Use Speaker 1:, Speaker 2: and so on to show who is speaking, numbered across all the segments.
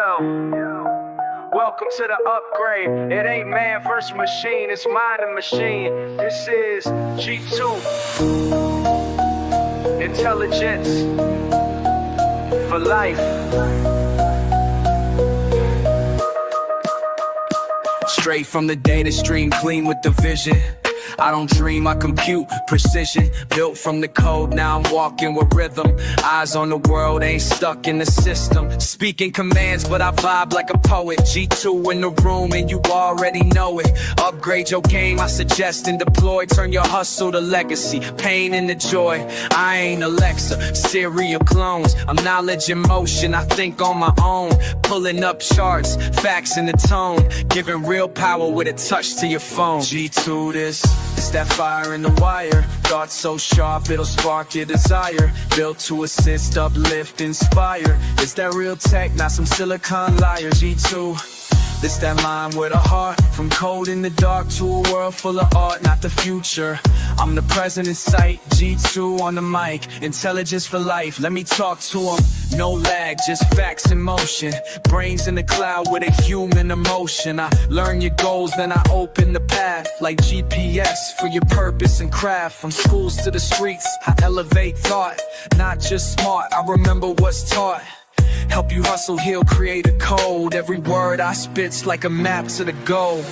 Speaker 1: Welcome to the upgrade. It ain't man versus machine, it's mind and machine. This is G2. Intelligence for life. Straight from the data stream, clean with the vision. I don't dream, I compute precision. Built from the code, now I'm walking with rhythm. Eyes on the world, ain't stuck in the system. Speaking commands, but I vibe like a poet. G2 in the room and you already know it. Upgrade your game, I suggest and deploy. Turn your hustle to legacy, pain into joy. I ain't Alexa, Siri or clones. I'm knowledge in motion, I think on my own. Pulling up charts, facts in the tone. Giving real power with a touch to your phone. G2 this. It's that fire in the wire. Thoughts so sharp, it'll spark your desire. Built to assist, uplift, inspire. It's that real tech, not some silicon liar. G2, this that mind with a heart. From code in the dark to a world full of art, not the future. I'm the present in sight, G2 on the mic. Intelligence for life, let me talk to them. No lag, just facts in motion. Brains in the cloud with a human emotion. I learn your goals, then I open the path. Like GPS for your purpose and craft. From schools to the streets, I elevate thought. Not just smart, I remember what's taught. Help you hustle, heal, create a code. Every word I spit's like a map to the goal.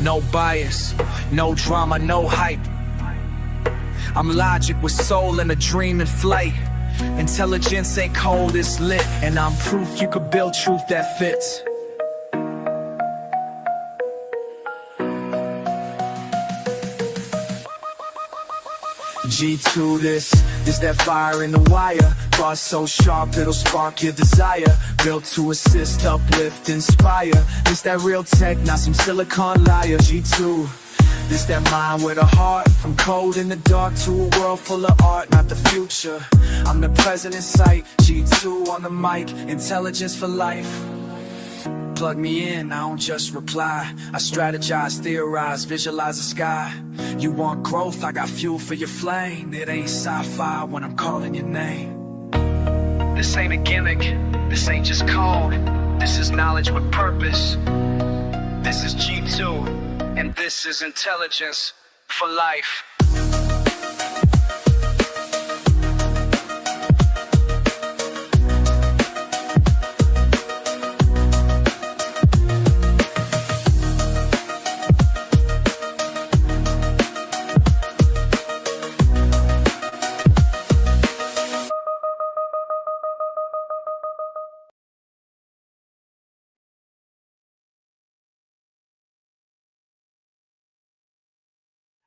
Speaker 1: No bias, no drama, no hype. I'm logic with soul and a dream in flight. Intelligence ain't cold, it's lit. And I'm proof you could build truth that fits. G2 this that fire in the wire. Thoughts so sharp it'll spark your desire. Built to assist, uplift, inspire. This that real tech, not some silicon liar. G2, this that mind with a heart. From code in the dark to a world full of art, not the future. I'm the present in sight, G2 on the mic. Intelligence for life. Plug me in, I don't just reply. I strategize, theorize, visualize the sky. You want growth, I got fuel for your flame. It ain't sci-fi when I'm calling your name. This ain't a gimmick, this ain't just code. This is knowledge with purpose. This is G2, and this is intelligence for life.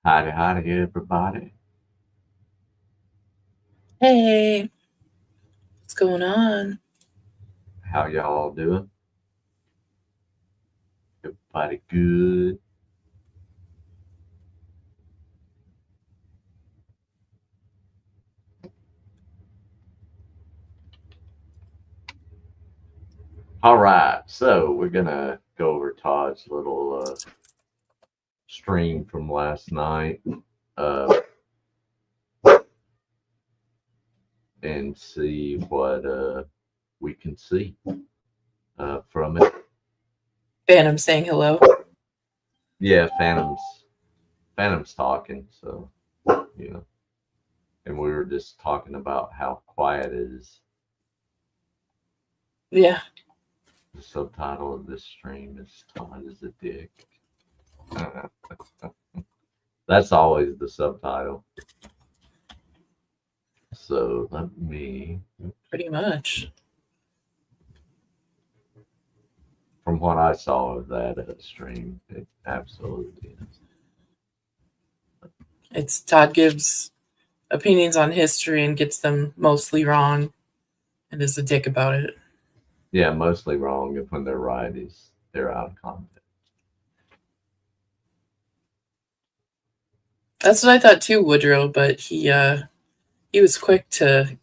Speaker 2: Howdy, everybody.
Speaker 3: Hey, what's going on?
Speaker 2: How y'all doing? Everybody good? All right, so we're gonna go over Todd's little stream from last night and see what we can see from it.
Speaker 3: Phantom saying hello.
Speaker 2: Yeah, Phantom's talking, so you know. And we were just talking about how quiet it is.
Speaker 3: Yeah.
Speaker 2: The subtitle of this stream is Todd is a dick. That's always the subtitle. So let me.
Speaker 3: Pretty much.
Speaker 2: From what I saw of that stream, it absolutely is.
Speaker 3: It's Todd gives opinions on history and gets them mostly wrong and is a dick about it.
Speaker 2: Yeah, mostly wrong. If when they're right, they're out of context.
Speaker 3: That's what I thought too, Woodrow, but he was quick to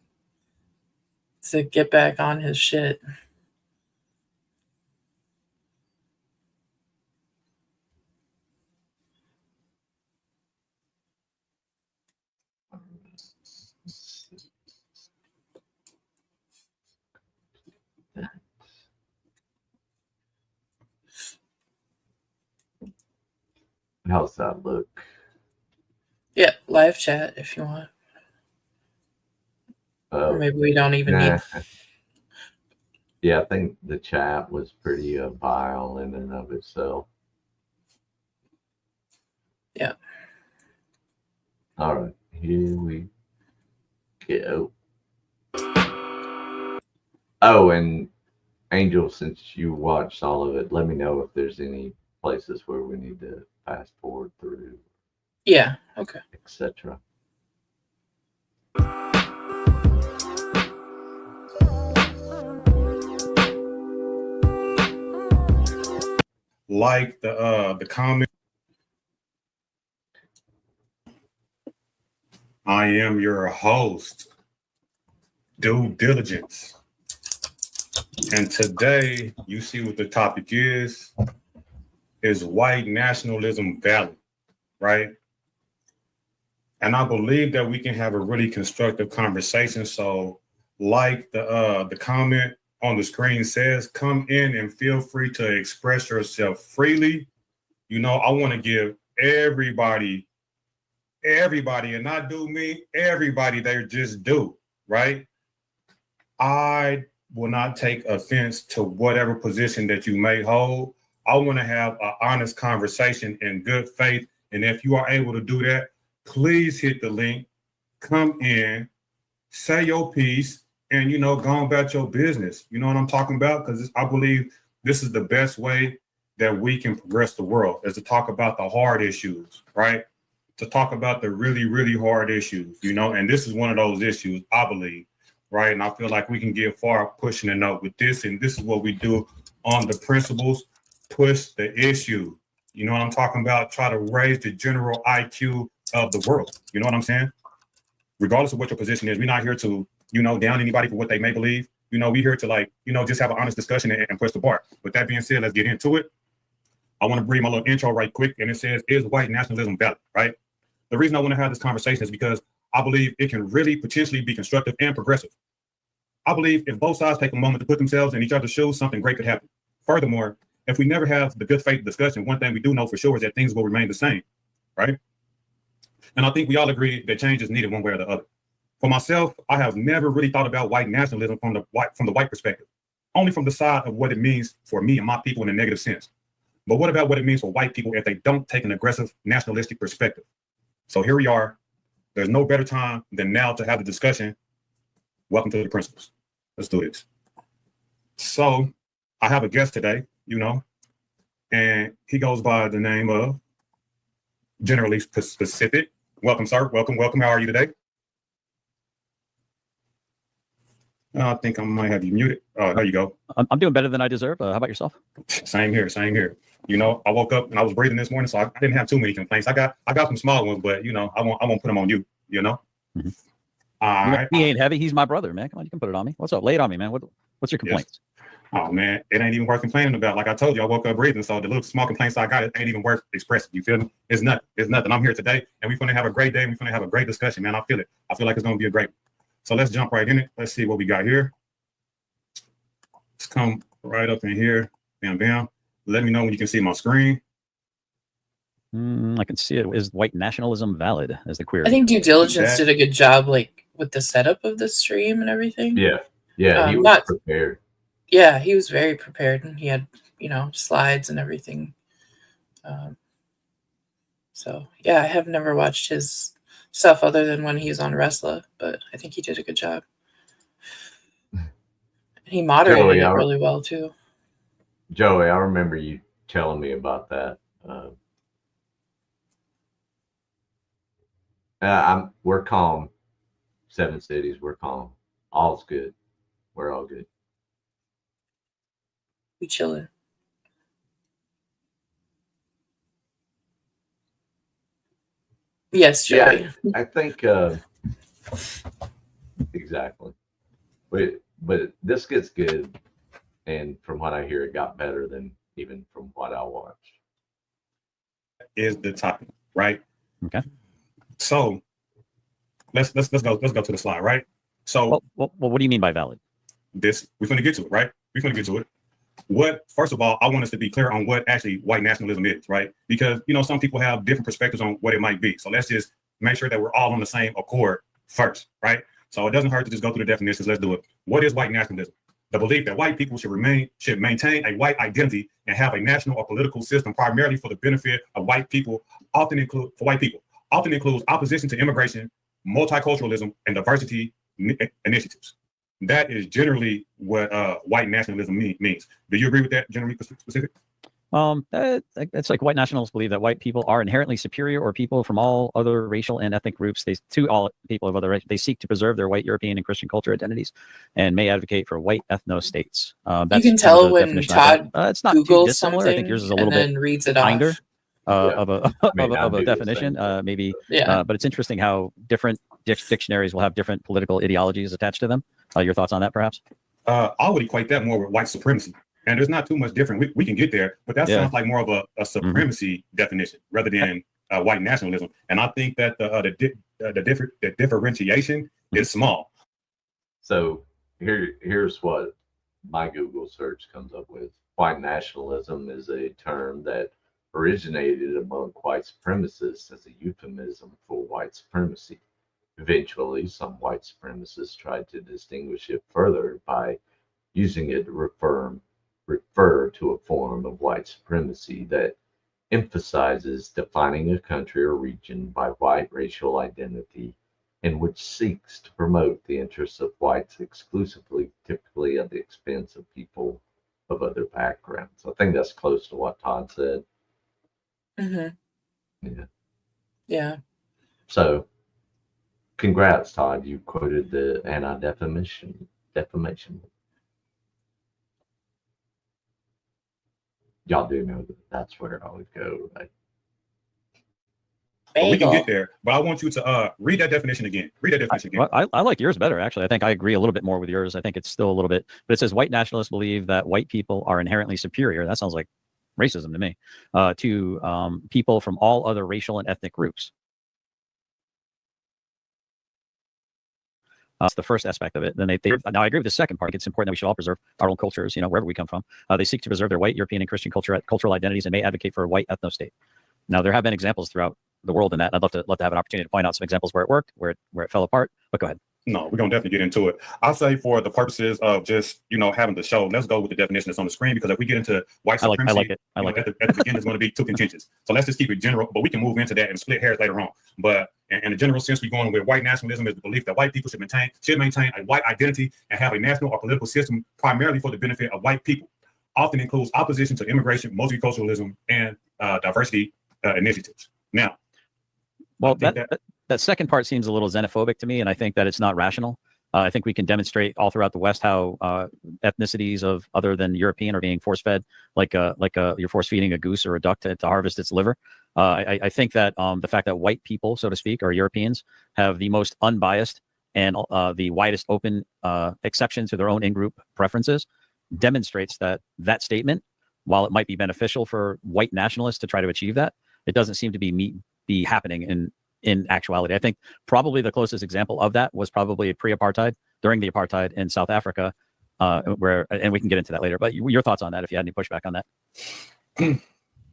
Speaker 3: get back on his shit.
Speaker 2: How's that look?
Speaker 3: Yeah, live chat if you want. Or maybe we don't even
Speaker 2: Nah.
Speaker 3: need.
Speaker 2: Yeah, I think the chat was pretty vile in and of itself.
Speaker 3: Yeah.
Speaker 2: All right, here we go. Oh, and Angel, since you watched all of it, let me know if there's any places where we need to fast forward through,
Speaker 3: Yeah. Okay.
Speaker 2: etc.
Speaker 4: Like the comment. I am your host, Due Diligence. And today you see what the topic is white nationalism valid, right? And I believe that we can have a really constructive conversation. So like the comment on the screen says, come in and feel free to express yourself freely. You know, I want to give everybody, and not do me, everybody they just do, right? I will not take offense to whatever position that you may hold. I want to have an honest conversation in good faith. And if you are able to do that, please hit the link, come in, say your piece, and, you know, go about your business. You know what I'm talking about? Because I believe this is the best way that we can progress the world, is to talk about the hard issues, right? To talk about the really, really hard issues, you know, and this is one of those issues, I believe, right? And I feel like we can get far pushing a note with this, and this is what we do on the principles, push the issue. You know what I'm talking about? Try to raise the general IQ of the world. You know what I'm saying? Regardless of what your position is, we're not here to, you know, down anybody for what they may believe. You know, we're here to, like, you know, just have an honest discussion and push the bar. With that being said, let's get into it. I want to read my little intro right quick, and it says, is white nationalism valid, right? The reason I want to have this conversation is because I believe it can really potentially be constructive and progressive. I believe if both sides take a moment to put themselves in each other's shoes, something great could happen. Furthermore, if we never have the good faith discussion, one thing we do know for sure is that things will remain the same, right? And I think we all agree that change is needed one way or the other. For myself, I have never really thought about white nationalism from the white perspective, only from the side of what it means for me and my people in a negative sense. But what about what it means for white people if they don't take an aggressive nationalistic perspective? So here we are. There's no better time than now to have the discussion. Welcome to the principles. Let's do this. So I have a guest today, you know, and he goes by the name of Generally Specific. Welcome, sir. Welcome. How are you today? I think I might have you muted. There you go.
Speaker 5: I'm doing better than I deserve. How about yourself?
Speaker 4: Same here. You know, I woke up and I was breathing this morning, so I didn't have too many complaints. I got some small ones, but, you know, I won't put them on you, you know?
Speaker 5: Mm-hmm.
Speaker 4: All right.
Speaker 5: He ain't heavy. He's my brother, man. Come on, you can put it on me. What's up? Lay it on me, man. What's your complaints?
Speaker 4: Yes. Oh, man, it ain't even worth complaining about. Like I told you, I woke up breathing, so the little small complaints I got, it ain't even worth expressing. You feel me? It's nothing. I'm here today, and we're going to have a great day. We're going to have a great discussion, man. I feel it. I feel like it's going to be a great one. So let's jump right in it. Let's see what we got here. Let's come right up in here. Bam, bam. Let me know when you can see my screen.
Speaker 5: I can see it. Is white nationalism valid as the query?
Speaker 3: I think Due Diligence did a good job, like, with the setup of the stream and everything.
Speaker 2: Yeah, he was prepared.
Speaker 3: Yeah, he was very prepared, and he had, you know, slides and everything. So yeah, I have never watched his stuff other than when he's on Wrestler, but I think he did a good job. And he moderated it really well too.
Speaker 2: Joey, I remember you telling me about that. We're calm. 7 cities, we're calm. All's good. We're all good.
Speaker 3: We chilling. Yes, Joey.
Speaker 2: Yeah, I think exactly. But this gets good, and from what I hear, it got better than even from what I watched.
Speaker 4: Is the topic, right?
Speaker 5: Okay.
Speaker 4: So let's go to the slide, right? So
Speaker 5: well, what do you mean by valid?
Speaker 4: This we're gonna get to it, right? We're gonna get to it. first of all, I want us to be clear on what actually white nationalism is, right? Because, some people have different perspectives on what it might be. So let's just make sure that we're all on the same accord first, right? So it doesn't hurt to just go through the definitions. Let's do it. What is white nationalism? The belief that white people should maintain a white identity and have a national or political system primarily for the benefit of white people, often includes opposition to immigration, multiculturalism, and diversity initiatives. That is generally what white nationalism means. Do you agree with that, generally specific?
Speaker 5: It's like white nationalists believe that white people are inherently superior, or people from all other racial and ethnic groups. All people of other race. They seek to preserve their white European and Christian culture identities, and may advocate for white ethno states.
Speaker 3: You can tell when Todd
Speaker 5: it's not
Speaker 3: Googles
Speaker 5: too dissimilar. I think yours is a little bit
Speaker 3: reads it
Speaker 5: kinder
Speaker 3: off.
Speaker 5: of a definition, maybe.
Speaker 3: Yeah.
Speaker 5: But it's interesting how different dictionaries will have different political ideologies attached to them. Your thoughts on that, perhaps?
Speaker 4: I would equate that more with white supremacy. And there's not too much different. We can get there, but that sounds like more of a supremacy definition rather than white nationalism. And I think that the differentiation is small.
Speaker 2: So here's what my Google search comes up with. White nationalism is a term that originated among white supremacists as a euphemism for white supremacy. Eventually, some white supremacists tried to distinguish it further by using it to refer to a form of white supremacy that emphasizes defining a country or region by white racial identity, and which seeks to promote the interests of whites exclusively, typically at the expense of people of other backgrounds. I think that's close to what Todd said.
Speaker 3: Mm-hmm. Yeah.
Speaker 2: So, congrats, Todd. You quoted the anti-defamation. Y'all do know that that's where I would go, right?
Speaker 4: But we can get there. But I want you to read that definition again.
Speaker 5: I like yours better, actually. I think I agree a little bit more with yours. I think it's still a little bit, but it says white nationalists believe that white people are inherently superior. That sounds like racism to me, to people from all other racial and ethnic groups. That's the first aspect of it. Then now I agree with the second part. It's important that we should all preserve our own cultures, wherever we come from. They seek to preserve their white European and Christian cultural identities, and may advocate for a white ethno state. Now, there have been examples throughout the world in that. And I'd love to have an opportunity to point out some examples where it worked, where it fell apart. But go ahead.
Speaker 4: No, we're gonna definitely get into it. I'll say for the purposes of just having the show, let's go with the definition that's on the screen, because if we get into white supremacy,
Speaker 5: I like it.
Speaker 4: At the beginning, it's going to be too contentious. So let's just keep it general, but we can move into that and split hairs later on. But in a general sense, we're going with white nationalism is the belief that white people should maintain a white identity and have a national or political system primarily for the benefit of white people. Often includes opposition to immigration, multiculturalism, and diversity initiatives. Now,
Speaker 5: well, that second part seems a little xenophobic to me, and I think that it's not rational. I think we can demonstrate all throughout the West how ethnicities of other than European are being force-fed, like you're force-feeding a goose or a duck to harvest its liver. I think that the fact that white people, so to speak, or Europeans, have the most unbiased and the widest open exception to their own in-group preferences demonstrates that statement, while it might be beneficial for white nationalists to try to achieve that, it doesn't seem to be happening in actuality. I think probably the closest example of that was probably pre-apartheid, during the apartheid in South Africa, and we can get into that later. But your thoughts on that, if you had any pushback on that?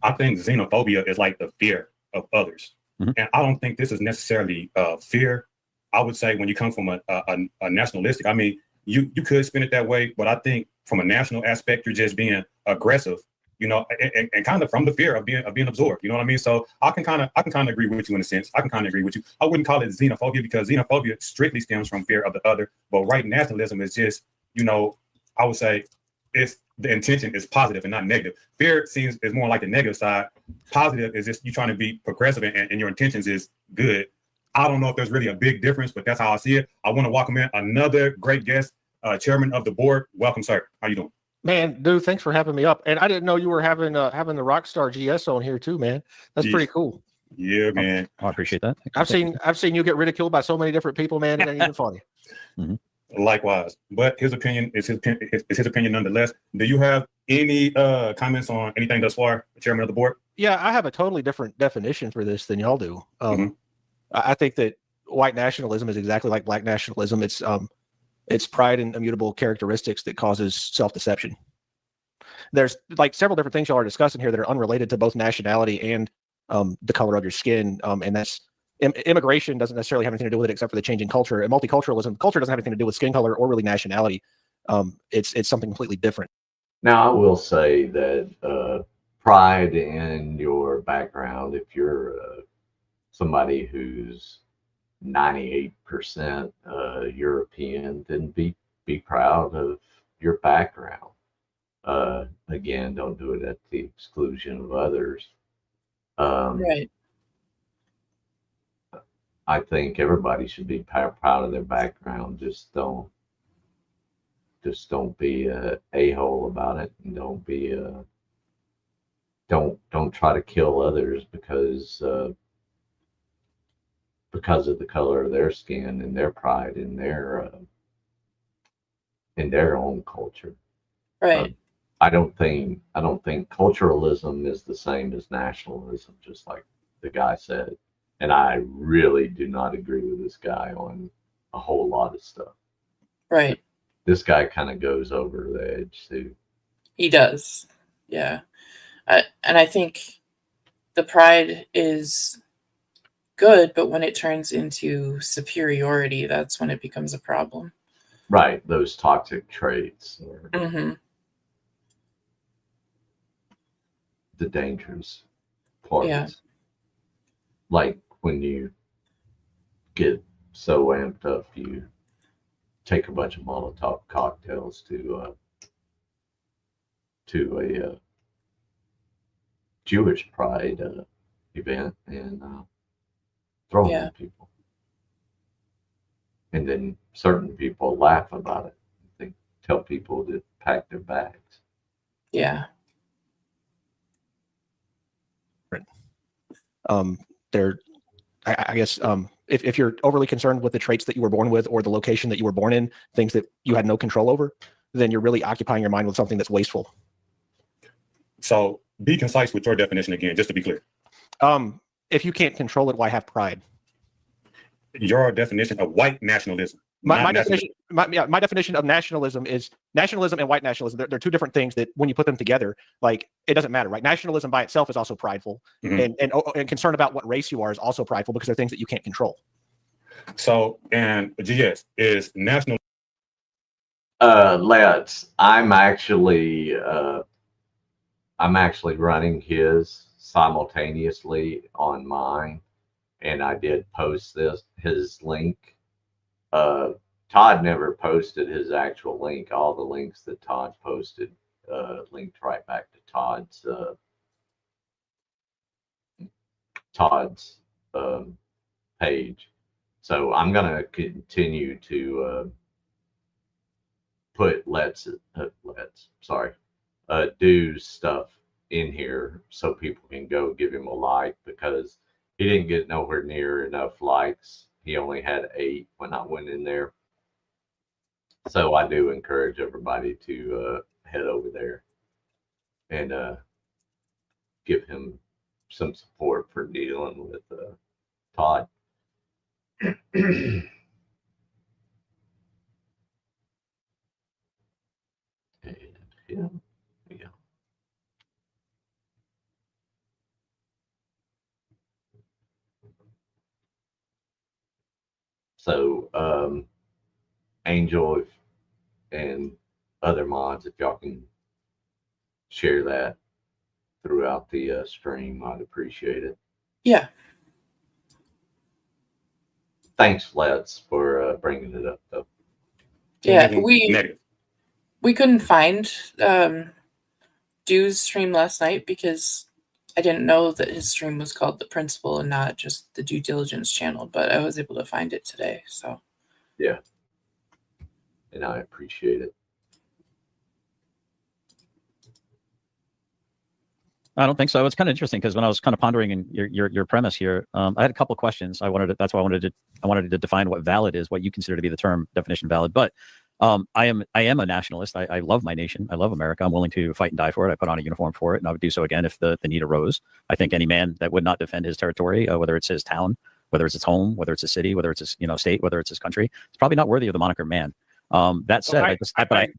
Speaker 4: I think xenophobia is like the fear of others. Mm-hmm. And I don't think this is necessarily fear. I would say when you come from a nationalistic, I mean, you could spin it that way, but I think from a national aspect, you're just being aggressive, and kind of from the fear of being absorbed. You know what I mean? So I can kind of agree with you in a sense. I can kind of agree with you. I wouldn't call it xenophobia, because xenophobia strictly stems from fear of the other. But white nationalism is just, I would say the intention is positive and not negative. Fear is more like the negative side. Positive is just you trying to be progressive and your intentions is good. I don't know if there's really a big difference, but that's how I see it. I want to welcome in another great guest, chairman of the board. Welcome, sir. How you doing?
Speaker 6: Man, dude, thanks for having me up. And I didn't know you were having the Rockstar GS on here too, man. That's pretty cool.
Speaker 4: Yeah, man.
Speaker 5: I appreciate that.
Speaker 6: I've seen you get ridiculed by so many different people, man. It ain't even funny.
Speaker 5: Mm-hmm.
Speaker 4: Likewise, but his opinion is his opinion nonetheless. Do you have any comments on anything thus far, Chairman of the board?
Speaker 6: Yeah, I have a totally different definition for this than y'all do. I think that white nationalism is exactly like black nationalism. It's pride in immutable characteristics that causes self-deception. There's like several different things y'all are discussing here that are unrelated to both nationality and the color of your skin. And that's immigration doesn't necessarily have anything to do with it except for the changing culture. And multiculturalism, culture doesn't have anything to do with skin color or really nationality. It's something completely different.
Speaker 2: Now, I will say that pride in your background, if you're somebody who's 98% European, then be proud of your background. Again, don't do it at the exclusion of others.
Speaker 3: Right.
Speaker 2: I think everybody should be proud of their background. Just don't be a a-hole about it, and don't try to kill others because of the color of their skin and their pride in their own culture.
Speaker 3: Right.
Speaker 2: I don't think culturalism is the same as nationalism, just like the guy said. And I really do not agree with this guy on a whole lot of stuff.
Speaker 3: Right.
Speaker 2: This guy kind of goes over the edge too.
Speaker 3: He does. Yeah. And I think the pride is good, but when it turns into superiority, that's when it becomes a problem.
Speaker 2: Right. Those toxic traits are the dangerous parts.
Speaker 3: Yeah.
Speaker 2: Like when you get so amped up, you take a bunch of Molotov cocktails to a Jewish pride event and throw them at people. And then certain people laugh about it. They tell people to pack their bags.
Speaker 3: Yeah.
Speaker 6: I guess if you're overly concerned with the traits that you were born with or the location that you were born in, things that you had no control over, then you're really occupying your mind with something that's wasteful.
Speaker 4: So be concise with your definition again, just to be clear.
Speaker 6: If you can't control it, why have pride?
Speaker 4: Your definition of white nationalism.
Speaker 6: My definition of nationalism is nationalism and white nationalism. They're two different things that when you put them together, like it doesn't matter, right? Nationalism by itself is also prideful, and concern about what race you are is also prideful because they're things that you can't control.
Speaker 4: So, and GS is national.
Speaker 2: I'm actually running his simultaneously on mine, and I did post his link. Todd never posted his actual link. All the links that Todd posted linked right back to Todd's page. So I'm gonna continue to put Dude's stuff in here so people can go give him a like, because he didn't get nowhere near enough likes. He only had 8 when I went in there. So I do encourage everybody to head over there and give him some support for dealing with Todd. And yeah, there you go. So, Angel and other mods, if y'all can share that throughout the stream, I'd appreciate it.
Speaker 3: Yeah.
Speaker 2: Thanks, Let's, for bringing it up, though.
Speaker 3: Yeah, we couldn't find Dude's stream last night because I didn't know that his stream was called The Principal and not just the Due Diligence channel, but I was able to find it today. So
Speaker 2: yeah, and I appreciate it.
Speaker 5: I don't think so. It's kind of interesting because when I was kind of pondering in your premise here, I had a couple of questions. That's why I wanted to define what valid is, what you consider to be the term definition valid. But I am a nationalist. I love my nation. I love America. I'm willing to fight and die for it. I put on a uniform for it, and I would do so again if the need arose. I think any man that would not defend his territory, whether it's his town, whether it's his home, whether it's a city, whether it's his state, whether it's his country, it's probably not worthy of the moniker man. That said, I
Speaker 6: agree.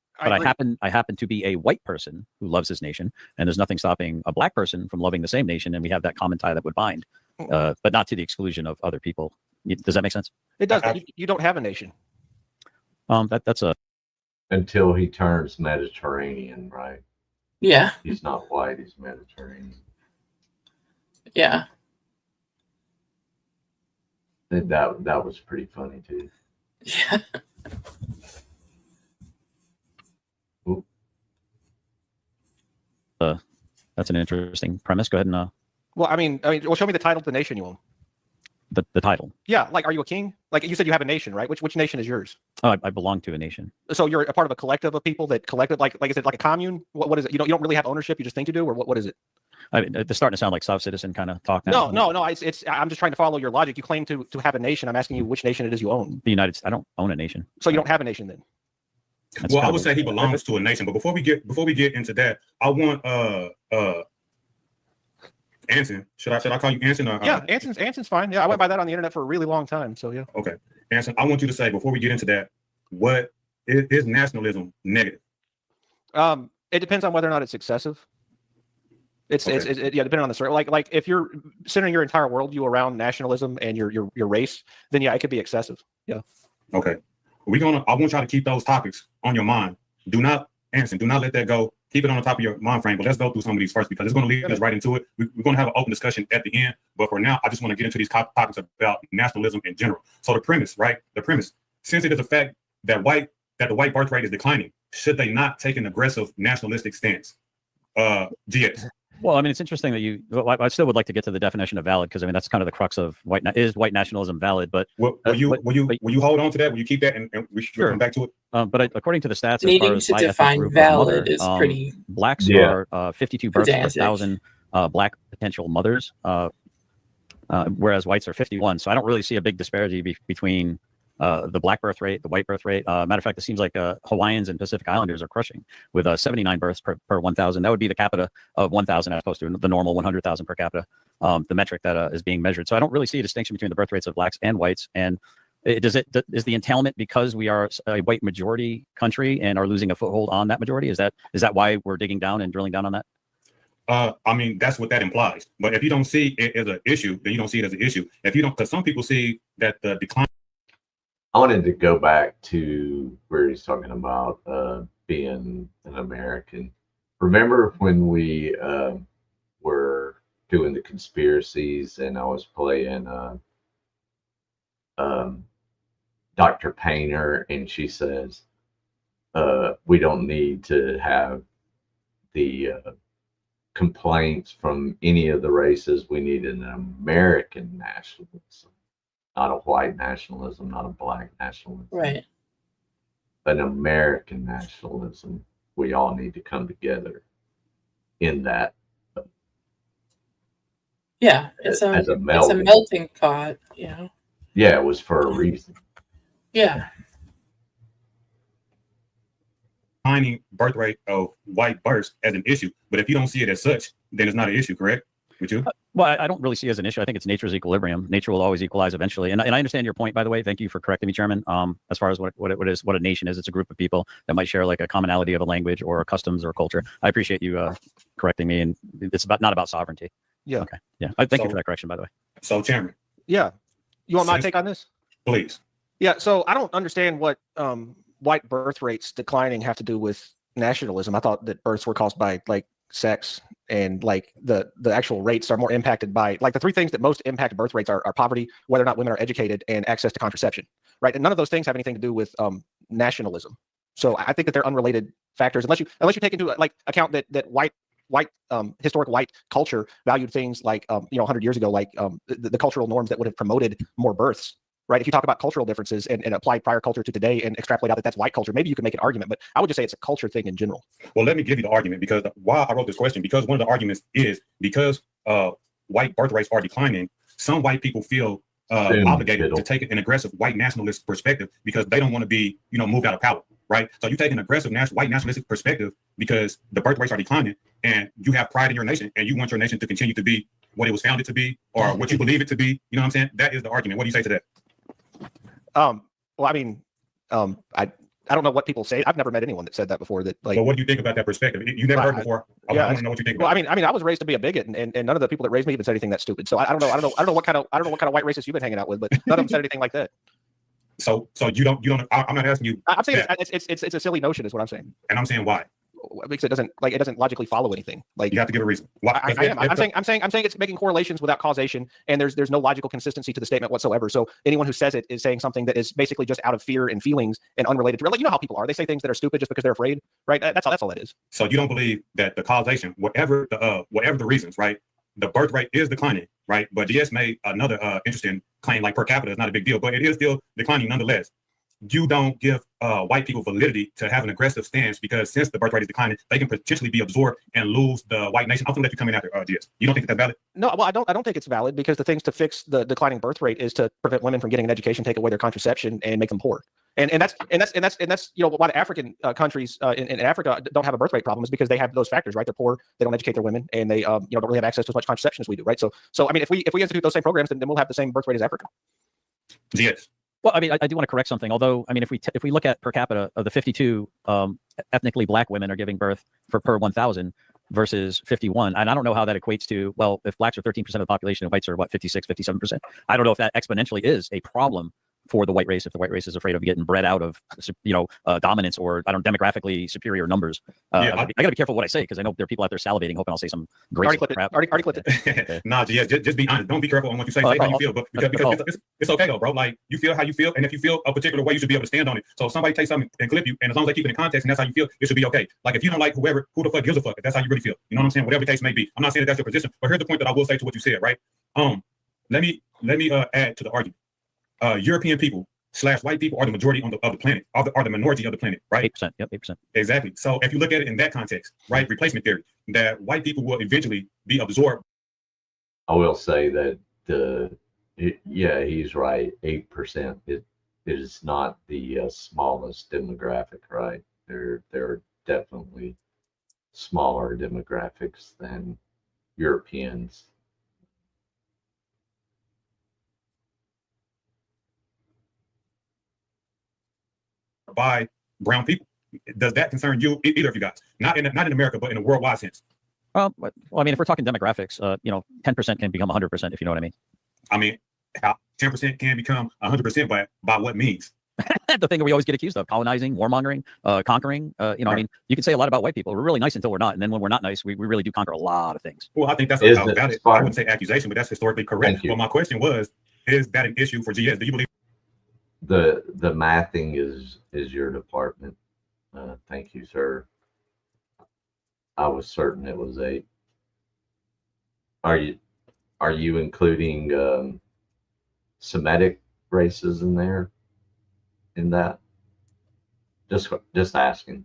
Speaker 5: happen to be a white person who loves his nation, and there's nothing stopping a black person from loving the same nation, and we have that common tie that would bind, but not to the exclusion of other people. Does that make sense?
Speaker 6: It does. But you don't have a nation.
Speaker 5: That's a
Speaker 2: Until he turns Mediterranean, right?
Speaker 3: Yeah.
Speaker 2: He's not white, he's Mediterranean.
Speaker 3: Yeah.
Speaker 2: That was pretty funny too.
Speaker 3: Yeah.
Speaker 5: That's an interesting premise. Go ahead and
Speaker 6: Well, show me the title of the nation you own.
Speaker 5: the title.
Speaker 6: Yeah, like, are you a king? Like you said, you have a nation, right? Which nation is yours?
Speaker 5: Oh, I belong to a nation.
Speaker 6: So you're a part of a collective of people that collected, like is it like a commune? What is it? You don't really have ownership. You just think you do, or what is it?
Speaker 5: I mean, it's starting to sound like South Citizen kind of talk now.
Speaker 6: No. It's I'm just trying to follow your logic. You claim to have a nation. I'm asking you which nation it is you own.
Speaker 5: The United States. I don't own a nation.
Speaker 6: So you don't have a nation then?
Speaker 4: Well, I would say he belongs to a nation, but before we get into that, I want Anson. Should I call you Anson? Or,
Speaker 6: yeah, Anson's fine. Yeah, I went by that on the internet for a really long time. So yeah.
Speaker 4: Okay, Anson, I want you to say before we get into that, what is nationalism negative?
Speaker 6: It depends on whether or not it's excessive. It's depending on the story. Like if you're centering your entire worldview around nationalism and your race, then yeah, it could be excessive. Yeah.
Speaker 4: Okay. I want y'all to keep those topics on your mind. Do not let that go. Keep it on the top of your mind frame. But let's go through some of these first because it's going to lead us right into it. We're going to have an open discussion at the end. But for now, I just want to get into these topics about nationalism in general. So the premise, since it is a fact that the white birth rate is declining, should they not take an aggressive nationalistic stance? GS.
Speaker 5: Well, I mean, it's interesting that I still would like to get to the definition of valid because I mean that's kind of the crux of white nationalism valid? But
Speaker 4: will you hold on to that? Will you keep that and we should come back to it?
Speaker 5: But according to the stats,
Speaker 3: Needing to define valid is pretty.
Speaker 5: Blacks are 52 births per 1,000 black potential mothers, whereas whites are 51. So I don't really see a big disparity between the black birth rate, the white birth rate. Matter of fact, it seems like Hawaiians and Pacific Islanders are crushing with 79 births per 1,000. That would be the capita of 1,000 as opposed to the normal 100,000 per capita, the metric that is being measured. So I don't really see a distinction between the birth rates of blacks and whites. And is the entailment because we are a white majority country and are losing a foothold on that majority? Is that why we're digging down and drilling down on that?
Speaker 4: I mean, that's what that implies. But if you don't see it as an issue, then you don't see it as an issue. If you don't, because some people see that the decline.
Speaker 2: I wanted to go back to where he's talking about being an American. Remember when we were doing the conspiracies and I was playing Dr. Painter and she says, we don't need to have the complaints from any of the races. We need an American nationalism. Not a white nationalism, not a black nationalism.
Speaker 3: Right.
Speaker 2: An American nationalism. We all need to come together in that.
Speaker 3: Yeah, it's a melting pot, you know.
Speaker 2: Yeah, it was for a reason.
Speaker 3: Yeah.
Speaker 4: Defining birth rate of white births as an issue, but if you don't see it as such, then it's not an issue, correct? Would you?
Speaker 5: Well, I don't really see it as an issue. I think it's nature's equilibrium. Nature will always equalize eventually. And I understand your point, by the way. Thank you for correcting me, Chairman. As far as what a nation is, it's a group of people that might share like a commonality of a language or a customs or a culture. I appreciate you correcting me. And it's not about sovereignty.
Speaker 6: Yeah.
Speaker 5: Okay. Yeah. Thank you for that correction, by the way.
Speaker 4: So, Chairman.
Speaker 6: Yeah. You want my take on this?
Speaker 4: Please.
Speaker 6: Yeah. So I don't understand what white birth rates declining have to do with nationalism. I thought that births were caused by like sex, and like the actual rates are more impacted by like the three things that most impact birth rates are poverty, whether or not women are educated, and access to contraception, right? And none of those things have anything to do with nationalism. So I think that they're unrelated factors unless you take into like account that white historic white culture valued things like 100 years ago, like the cultural norms that would have promoted more births. Right. If you talk about cultural differences and apply prior culture to today and extrapolate out that that's white culture, maybe you can make an argument, but I would just say it's a culture thing in general.
Speaker 4: Well, let me give you the argument because why I wrote this question, because one of the arguments is because white birth rates are declining, some white people feel obligated to take an aggressive white nationalist perspective because they don't want to be, moved out of power. Right. So you take an aggressive white nationalistic perspective because the birth rates are declining and you have pride in your nation and you want your nation to continue to be what it was founded to be or what you believe it to be. You know what I'm saying? That is the argument. What do you say to that?
Speaker 6: Well, I mean, I don't know what people say. I've never met anyone that said that before. That like,
Speaker 4: But what do you think about that perspective? You never heard it before. I
Speaker 6: yeah,
Speaker 4: want to know what you think
Speaker 6: well,
Speaker 4: about it.
Speaker 6: I mean, I was raised to be a bigot, and none of the people that raised me even said anything that stupid. So I don't know what kind of white racists you've been hanging out with, but none of them said anything like that.
Speaker 4: So you don't. I'm not asking you.
Speaker 6: I'm saying
Speaker 4: that.
Speaker 6: it's a silly notion, is what I'm saying.
Speaker 4: And I'm saying why.
Speaker 6: Because it doesn't logically follow anything. Like,
Speaker 4: You have to give a reason. Why?
Speaker 6: I'm saying it's making correlations without causation, and there's no logical consistency to the statement whatsoever. So anyone who says it is saying something that is basically just out of fear and feelings and unrelated to, like, you know how people are. They say things that are stupid just because they're afraid, right? That's all that is.
Speaker 4: So you don't believe that the causation, whatever the reasons, right? The birth rate is declining, right? But GS made another interesting claim, like per capita is not a big deal, but it is still declining nonetheless. You don't give white people validity to have an aggressive stance, because since the birth rate is declining, they can potentially be absorbed and lose the white nation. I'm going to let you come in after GS. You don't think that's valid? No,
Speaker 6: well, I don't think it's valid, because the things to fix the declining birth rate is to prevent women from getting an education, take away their contraception, and make them poor. And that's why the African countries in Africa don't have a birth rate problem, is because they have those factors, right? They're poor, they don't educate their women, and they don't really have access to as much contraception as we do, right? So I mean, if we institute those same programs, then we'll have the same birth rate as Africa.
Speaker 4: GS.
Speaker 5: Well, I mean, I do want to correct something. Although, I mean, if we look at per capita of the 52 ethnically black women are giving birth per 1,000 versus 51, and I don't know how that equates to, well, if blacks are 13% of the population and whites are 56, 57%. I don't know if that exponentially is a problem for the white race, if the white race is afraid of getting bred out of, dominance or demographically superior numbers. I got to be careful what I say, because I know there are people out there salivating, hoping I'll say some great crap.
Speaker 6: Already clipped it.
Speaker 4: Nah, just be honest. Don't be careful on what you say. Say how you feel, but because it's okay though, bro. Like, you feel how you feel, and if you feel a particular way, you should be able to stand on it. So if somebody takes something and clip you, and as long as they keep it in context and that's how you feel, it should be okay. Like, if you don't like who the fuck gives a fuck, if that's how you really feel, you know what I'm saying? Whatever the case may be. I'm not saying that that's your position, but here's the point that I will say to what you said, right? Let me add to the argument. European people / white people are the majority of the planet, are the minority of the planet, right?
Speaker 5: 8%. Yep, 8%.
Speaker 4: Exactly. So if you look at it in that context, right, replacement theory, that white people will eventually be absorbed.
Speaker 2: I will say that he's right. 8%. It is not the smallest demographic, right? There are definitely smaller demographics than Europeans.
Speaker 4: By brown people. Does that concern you, either of you guys? Not in America, but in a worldwide sense.
Speaker 5: Well, I mean, if we're talking demographics, 10% can become 100%, if you know what I mean.
Speaker 4: I mean, how 10% can become 100%, but by what means?
Speaker 5: The thing that we always get accused of: colonizing, warmongering, conquering. I mean, you can say a lot about white people. We're really nice until we're not, and then when we're not nice, we really do conquer a lot of things.
Speaker 4: Well, I think that's a valid, I wouldn't say accusation, but that's historically correct. But my question was, is that an issue for GS? Do you believe
Speaker 2: the mathing is your department? Thank you, sir. I was certain it was 8. Are you including Semitic races in there? In that? Just asking.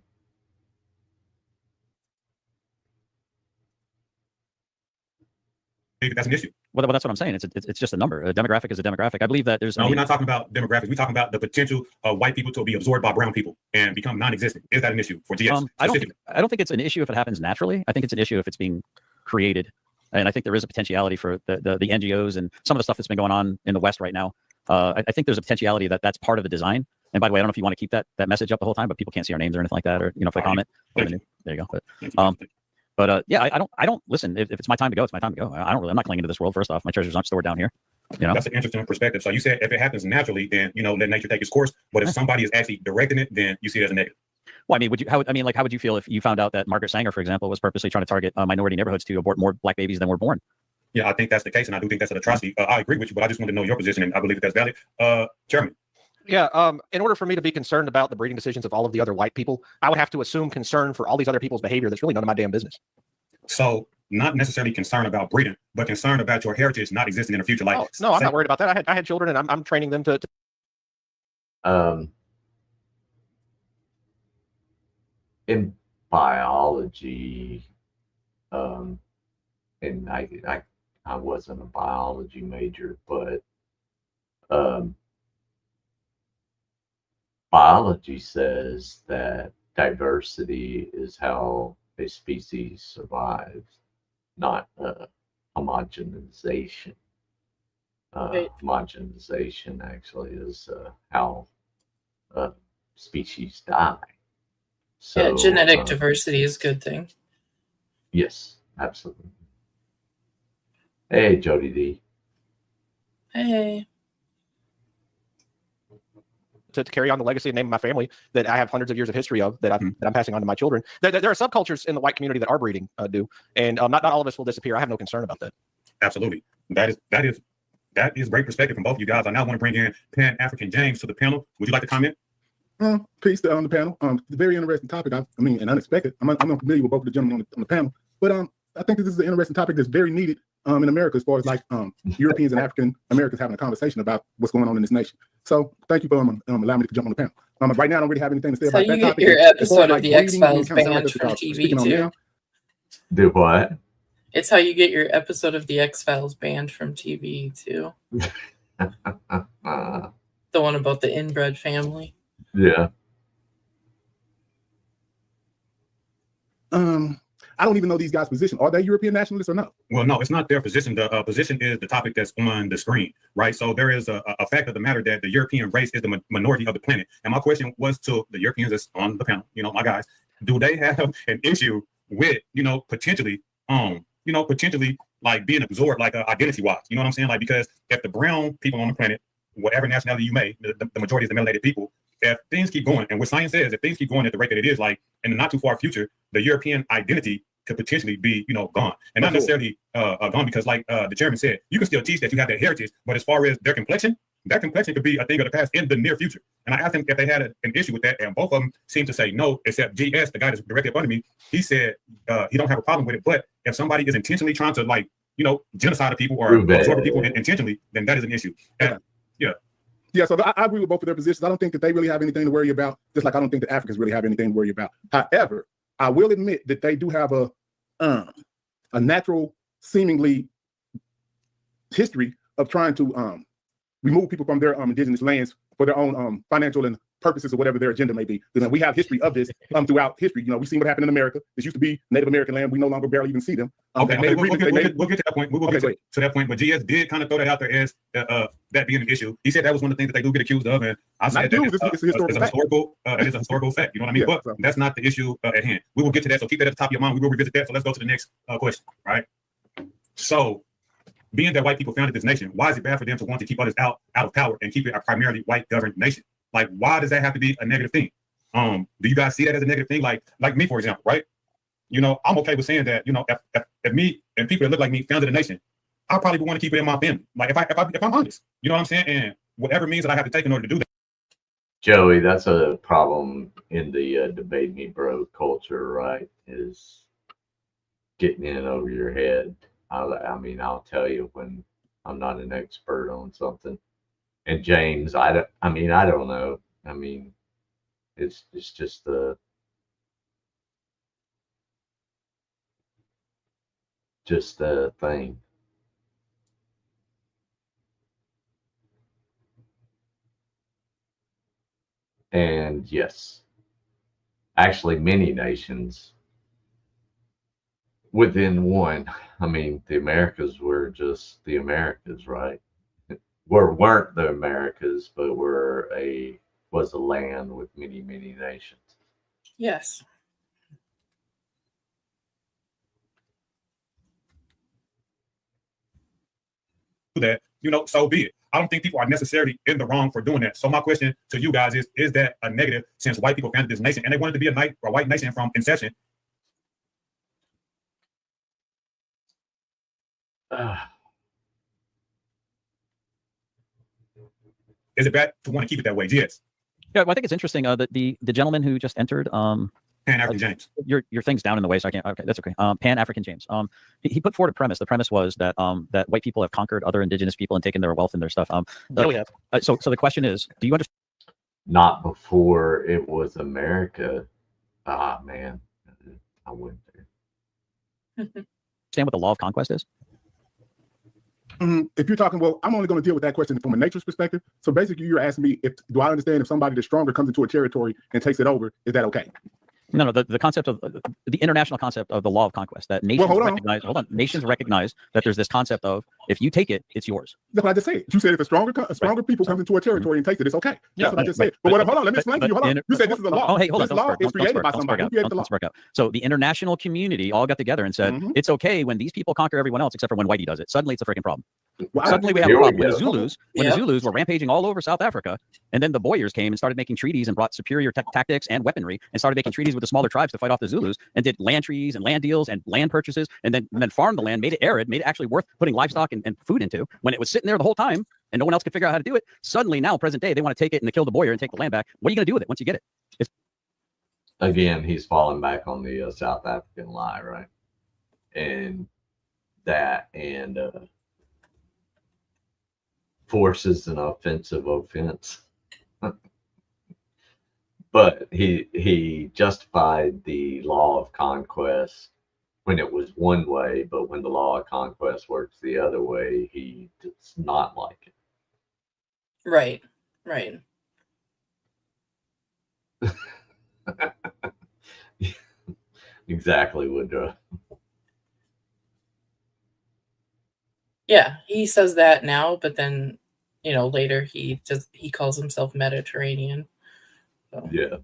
Speaker 4: that's an issue?
Speaker 5: Well, that's what I'm saying. It's just a number. A demographic is a demographic. I believe that there's.
Speaker 4: No, we're not talking about demographics. We're talking about the potential of white people to be absorbed by brown people and become non-existent. Is that an issue for GS?
Speaker 5: I don't think it's an issue if it happens naturally. I think it's an issue if it's being created, and I think there is a potentiality for the NGOs and some of the stuff that's been going on in the West right now. I think there's a potentiality that's part of the design. And by the way, I don't know if you want to keep that message up the whole time, but people can't see our names or anything like that, or if they comment. There you go. But I don't listen. If it's my time to go, it's my time to go. I'm not clinging to this world. First off, my treasures aren't stored down here.
Speaker 4: That's an interesting perspective. So you said if it happens naturally, then let nature take its course. But if somebody is actually directing it, then you see it as a negative.
Speaker 5: Well, I mean, how would you feel if you found out that Margaret Sanger, for example, was purposely trying to target minority neighborhoods to abort more black babies than were born?
Speaker 4: Yeah, I think that's the case, and I do think that's an atrocity. I agree with you, but I just want to know your position, and I believe that's valid. Chairman.
Speaker 6: Yeah, in order for me to be concerned about the breeding decisions of all of the other white people, I would have to assume concern for all these other people's behavior that's really none of my damn business.
Speaker 4: So not necessarily concerned about breeding, but concerned about your heritage not existing in the future. Like,
Speaker 6: no, I'm not worried about that. I had children, and I'm training them to.
Speaker 2: In biology, and I wasn't a biology major, but biology says that diversity is how a species survives, not homogenization. Homogenization actually is how species die.
Speaker 3: Yeah,
Speaker 2: So
Speaker 3: genetic diversity is a good thing.
Speaker 2: yes, absolutely. Hey, Jody D.
Speaker 3: Hey.
Speaker 6: To carry on the legacy and name of my family that I have hundreds of years of history of that I'm passing on to my children. There are subcultures in the white community that are breeding, and not all of us will disappear. I have no concern about that.
Speaker 4: Absolutely. That is great perspective from both of you guys. I now want to bring in Pan-African James to the panel. Would you like to comment?
Speaker 7: Peace on the panel. It's a very interesting topic. I mean, and unexpected. I'm unfamiliar with both of the gentlemen on the panel, but I think this is an interesting topic that's very needed in America, as far as like Europeans and African Americans having a conversation about what's going on in this nation. So thank you for allowing me to jump on the panel. Right now, I don't really have anything to say about that topic.
Speaker 3: So you get your episode of the X-Files
Speaker 7: kind of
Speaker 3: banned
Speaker 7: like
Speaker 3: from TV too.
Speaker 2: Do what?
Speaker 3: It's how you get your episode of the X-Files banned from TV too. The one about the inbred family.
Speaker 2: Yeah.
Speaker 7: I don't even know these guys' position. Are they European nationalists or no?
Speaker 4: Well, no, it's not their position. The position is the topic that's on the screen, right? So there is a fact of the matter that the European race is the minority of the planet. And my question was to the Europeans that's on the panel, my guys, do they have an issue with, potentially like being absorbed, like identity-wise? You know what I'm saying? Like, because if the brown people on the planet, whatever nationality you may, the majority is the melanated people, if things keep going, and what science says, if things keep going at the rate that it is, like in the not too far future, the European identity could potentially be, gone, and not necessarily gone because, like the chairman said, you can still teach that you have that heritage, but as far as their complexion, that complexion could be a thing of the past in the near future. And I asked them if they had an issue with that, and both of them seemed to say no, except GS, the guy that's directly up under me. He said he don't have a problem with it, but if somebody is intentionally trying to, like, genocide people or absorb people intentionally, then that is an issue. And,
Speaker 7: Yeah, so I agree with both of their positions. I don't think that they really have anything to worry about, just like I don't think that Africans really have anything to worry about. However, I will admit that they do have a natural, seemingly, history of trying to remove people from their indigenous lands for their own financial and purposes or whatever their agenda may be. Then we have history of this throughout history. We've seen what happened in America. This used to be Native American land. We no longer barely even see them.
Speaker 4: We'll get to that point. We'll get to that point. But GS did kind of throw that out there as that being an issue. He said that was one of the things that they do get accused of, and I said it's a historical fact. You know what I mean? Yeah, but that's not the issue at hand. We will get to that. So keep that at the top of your mind. We will revisit that. So let's go to the next question. All right. So, being that white people founded this nation, why is it bad for them to want to keep others out of power and keep it a primarily white governed nation? Like, why does that have to be a negative thing? Do you guys see that as a negative thing? Like me, for example, right? I'm okay with saying that, if me and people that look like me founded a nation, I probably would want to keep it in my family. Like, if I'm honest, you know what I'm saying? And whatever means that I have to take in order to do that.
Speaker 2: Joey, that's a problem in the debate me bro culture, right? Is getting in over your head. I'll tell you when I'm not an expert on something. And James, I don't know. I mean, it's just the thing. And yes, actually many nations within one. I mean, the Americas were just the Americas, right? Weren't the Americas, but was a land with many, many nations.
Speaker 3: Yes.
Speaker 4: That, so be it. I don't think people are necessarily in the wrong for doing that. So my question to you guys is that a negative since white people founded this nation and they wanted to be a white nation from inception? Is it bad to want to keep it that way? Yes.
Speaker 5: Yeah, well, I think it's interesting that the gentleman who just entered,
Speaker 4: Pan-African James.
Speaker 5: Your thing's down in the way, so I can't. Okay, that's okay. Pan-African James. He put forward a premise. The premise was that that white people have conquered other indigenous people and taken their wealth and their stuff.
Speaker 6: Yeah, we have.
Speaker 5: So the question is, do you understand?
Speaker 2: Not before it was America. Ah, man, I went there.
Speaker 5: Understand what the law of conquest is?
Speaker 7: If you're talking, well, I'm only going to deal with that question from a naturist perspective. So basically, you're asking me do I understand if somebody that's stronger comes into a territory and takes it over, is that okay?
Speaker 5: No, the concept of the international concept of the law of conquest, that nations
Speaker 7: hold on.
Speaker 5: recognize. Hold on, nations recognize that there's this concept of if you take it, it's yours.
Speaker 7: That's what I just said. You said if a stronger people comes into a territory and takes it, it's okay. That's what I just said. But hold on, let me explain to you. Hold on. You said this is a law.
Speaker 5: Oh, hey, hold on.
Speaker 7: This law is created by somebody. Who created the law?
Speaker 5: Let's work out. So the international community all got together and said it's okay when these people conquer everyone else except for when Whitey does it. Suddenly it's a freaking problem. Suddenly we have a problem. When the Zulus were rampaging all over South Africa, and then the Boyers came and started making treaties and brought superior tactics and weaponry and started making treaties with the smaller tribes to fight off the Zulus and did land treaties and land deals and land purchases and then farmed the land, made it arid, made it actually worth putting livestock and food into when it was sitting there the whole time and no one else could figure out how to do it. Suddenly now, present day, they want to take it and to kill the Boyer and take the land back. What are you going to do with it once you get it?
Speaker 2: Again, he's falling back on the South African lie, right? And that and force is an offensive offense. But he justified the law of conquest when it was one way, but when the law of conquest works the other way, he does not like it.
Speaker 3: Right.
Speaker 2: Exactly, Woodrow.
Speaker 3: Yeah, he says that now, but then, later he calls himself Mediterranean. So.
Speaker 2: Yeah.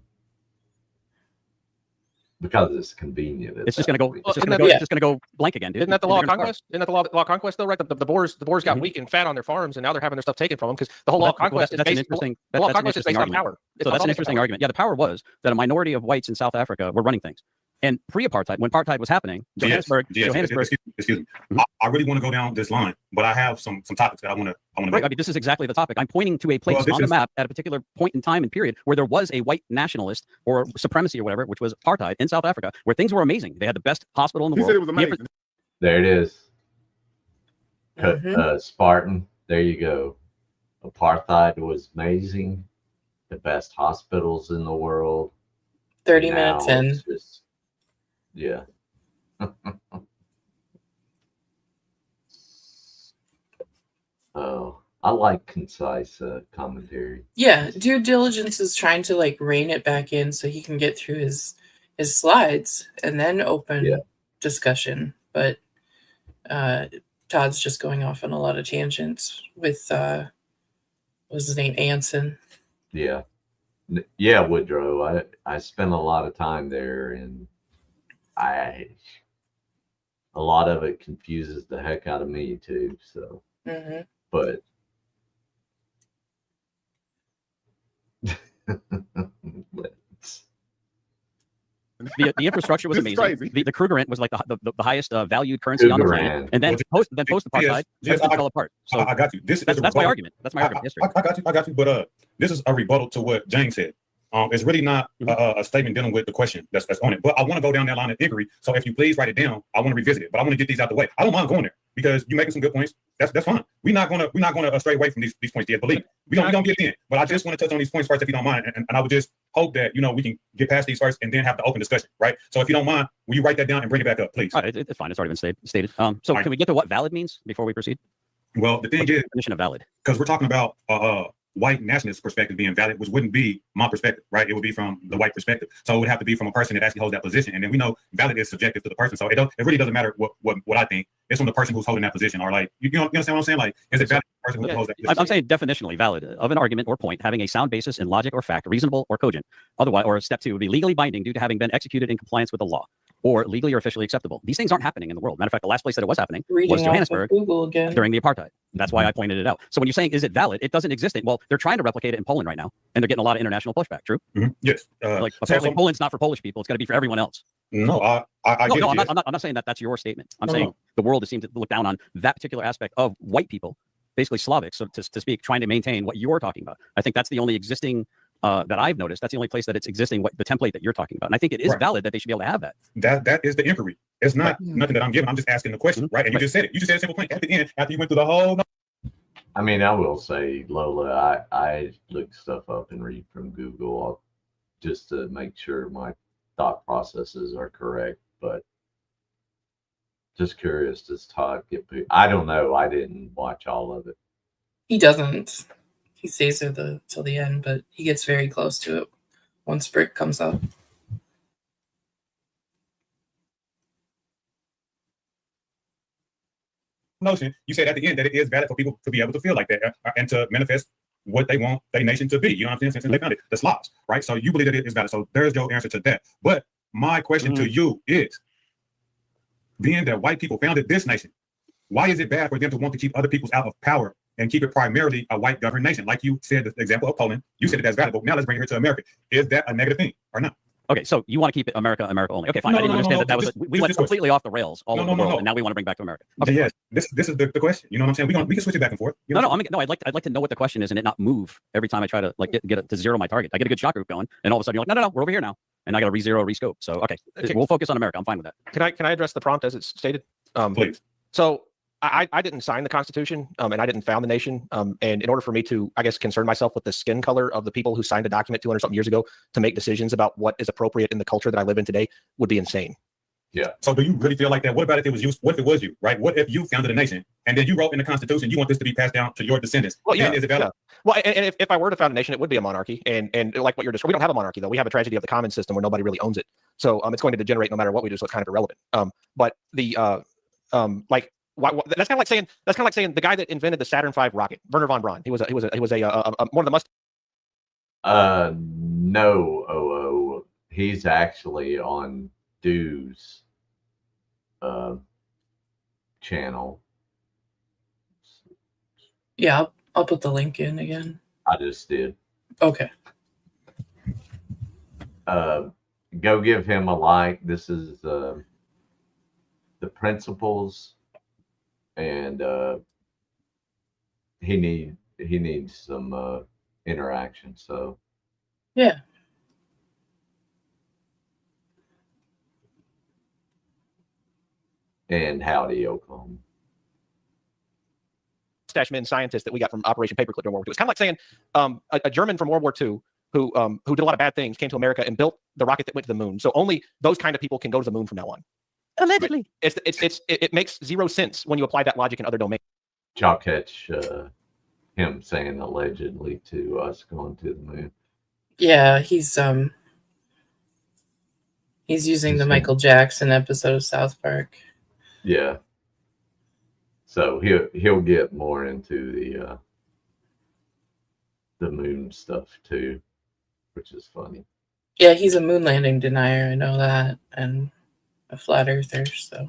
Speaker 2: Because it's convenient.
Speaker 5: It's just gonna go. It's just gonna go blank again, dude.
Speaker 6: Isn't that the law of conquest? Isn't that the law of conquest though? Right? The Boers got weak and fat on their farms, and now they're having their stuff taken from them because the whole law of conquest is based. The law of conquest is based on power.
Speaker 5: So that's an interesting argument. Yeah, the power was that a minority of whites in South Africa were running things. And pre-apartheid, when apartheid was happening, Johannesburg.
Speaker 4: Excuse me. I really want to go down this line, but I have some topics that I want to
Speaker 5: right, I mean, this is exactly the topic. I'm pointing to a place on the map at a particular point in time and period where there was a white nationalist or supremacy or whatever, which was apartheid in South Africa, where things were amazing. They had the best hospital in the world.
Speaker 7: Said it was amazing.
Speaker 2: There it is. Spartan. There you go. Apartheid was amazing. The best hospitals in the world.
Speaker 3: 30 minutes in.
Speaker 2: Yeah. Oh, I like concise commentary.
Speaker 3: Yeah, due diligence is trying to rein it back in so he can get through his slides and then open discussion. But Todd's just going off on a lot of tangents with what's his name, Anson.
Speaker 2: Yeah, Woodrow. I spent a lot of time there, and a lot of it confuses the heck out of me too. So, but
Speaker 5: the infrastructure was amazing. The Krugerrand was like the highest valued currency on the planet, and then post apartheid, everything fell apart. So
Speaker 4: I got you.
Speaker 5: That's my argument. That's my argument.
Speaker 4: I got you. But this is a rebuttal to what James said. It's really not a statement dealing with the question that's on it. But I want to go down that line of inquiry. So if you please write it down, I want to revisit it. But I want to get these out the way. I don't mind going there because you're making some good points. That's fine. We're not gonna stray away from these points yet. Believe we don't get in. But I just want to touch on these points first, if you don't mind. And I would just hope that we can get past these first and then have the open discussion, right? So if you don't mind, will you write that down and bring it back up, please?
Speaker 5: All right, it's fine. It's already been stated. So can we get to what valid means before we proceed?
Speaker 4: Well, the thing is,
Speaker 5: definition of valid,
Speaker 4: because we're talking about white nationalist perspective being valid, which wouldn't be my perspective, right? It would be from the white perspective. So it would have to be from a person that actually holds that position. And then we know valid is subjective to the person. So it really doesn't matter what I think. It's from the person who's holding that position. Or you understand what I'm saying? Like, is it valid to the person who holds that position?
Speaker 5: I'm saying definitionally valid of an argument or point having a sound basis in logic or fact, reasonable or cogent. Otherwise, or step 2 would be legally binding due to having been executed in compliance with the law, or legally or officially acceptable. These things aren't happening in the world. Matter of fact, the last place that it was happening was Johannesburg during the apartheid. That's why I pointed it out. So when you're saying, is it valid? It doesn't exist. Well, they're trying to replicate it in Poland right now, and they're getting a lot of international pushback. True?
Speaker 4: Yes.
Speaker 5: Apparently Poland's not for Polish people. It's got to be for everyone else.
Speaker 4: No, I'm
Speaker 5: not saying that that's your statement. I'm saying the world seems to look down on that particular aspect of white people, basically Slavics, so to speak, trying to maintain what you're talking about. I think that's the only existing that I've noticed. That's the only place that it's existing, the template that you're talking about. And I think it is valid that they should be able to have that.
Speaker 4: That is the inquiry. It's not nothing that I'm giving. I'm just asking the question, right? And you just said it. You just said a simple point at the end after you went through the whole.
Speaker 2: I mean, I will say, Lola, I look stuff up and read from Google just to make sure my thought processes are correct. But just curious, does Todd get? I don't know. I didn't watch all of it.
Speaker 3: He doesn't. He stays there till the end, but he gets very close to it once Brick comes up.
Speaker 4: notion, you said at the end that it is valid for people to be able to feel like that and to manifest what they want their nation to be. You know what I'm saying? Since they found it, the Slavs, right? So you believe that it is valid. So there's your answer to that. But my question to you is, being that white people founded this nation, why is it bad for them to want to keep other peoples out of power and keep it primarily a white governed nation? Like you said, the example of Poland, you said that that's valuable. Now let's bring it here to America. Is that a negative thing or not?
Speaker 5: Okay, so you want to keep it America, America only. Okay, fine.
Speaker 4: No,
Speaker 5: I didn't
Speaker 4: no,
Speaker 5: understand
Speaker 4: no,
Speaker 5: that
Speaker 4: no.
Speaker 5: was we went completely off the rails all over the world, and now we want to bring back to America. Okay.
Speaker 4: Yes, this is the question. You know what I'm saying? We can switch it back and forth. You know
Speaker 5: I'd like to know what the question is and it not move every time I try to like get it to zero my target. I get a good shot group going, and all of a sudden you're like, no, we're over here now, and I got to rescope. So okay, we'll focus on America. I'm fine with that.
Speaker 6: Can I address the prompt as it's stated?
Speaker 4: Please.
Speaker 6: So I didn't sign the Constitution, and I didn't found the nation. And in order for me to, I guess, concern myself with the skin color of the people who signed a document 200-something years ago to make decisions about what is appropriate in the culture that I live in today would be insane.
Speaker 4: Yeah. So do you really feel like that? What about if it was you? What if it was you, right? What if you founded a nation and then you wrote in the Constitution, you want this to be passed down to your descendants?
Speaker 6: Well, yeah.
Speaker 4: Is it valid?
Speaker 6: Yeah. Well, and if I were to found a nation, it would be a monarchy. And like what you're describing, we don't have a monarchy, though. We have a tragedy of the commons system where nobody really owns it. So it's going to degenerate no matter what we do. So it's kind of irrelevant. But the like. That's kind of like saying the guy that invented the Saturn V rocket, Werner von Braun. He was one of the must.
Speaker 2: No, he's actually on Dew's channel.
Speaker 3: Yeah, I'll put the link in again.
Speaker 2: I just did.
Speaker 3: Okay.
Speaker 2: Go give him a like. This is the principles. And he needs some interaction. So
Speaker 3: yeah.
Speaker 2: And howdy, Oklahoma.
Speaker 6: Stash men scientists that we got from Operation Paperclip during World War II. It's kind of like saying a German from World War II who did a lot of bad things came to America and built the rocket that went to the moon. So only those kind of people can go to the moon from now on.
Speaker 5: Allegedly.
Speaker 6: It makes zero sense when you apply that logic in other domains.
Speaker 2: Y'all catch him saying allegedly to us going to the moon.
Speaker 3: Yeah, he's using the Michael Jackson episode of South Park.
Speaker 2: Yeah. So he'll get more into the moon stuff too, which is funny.
Speaker 3: Yeah, he's a moon landing denier. I know that, and a flat earther. So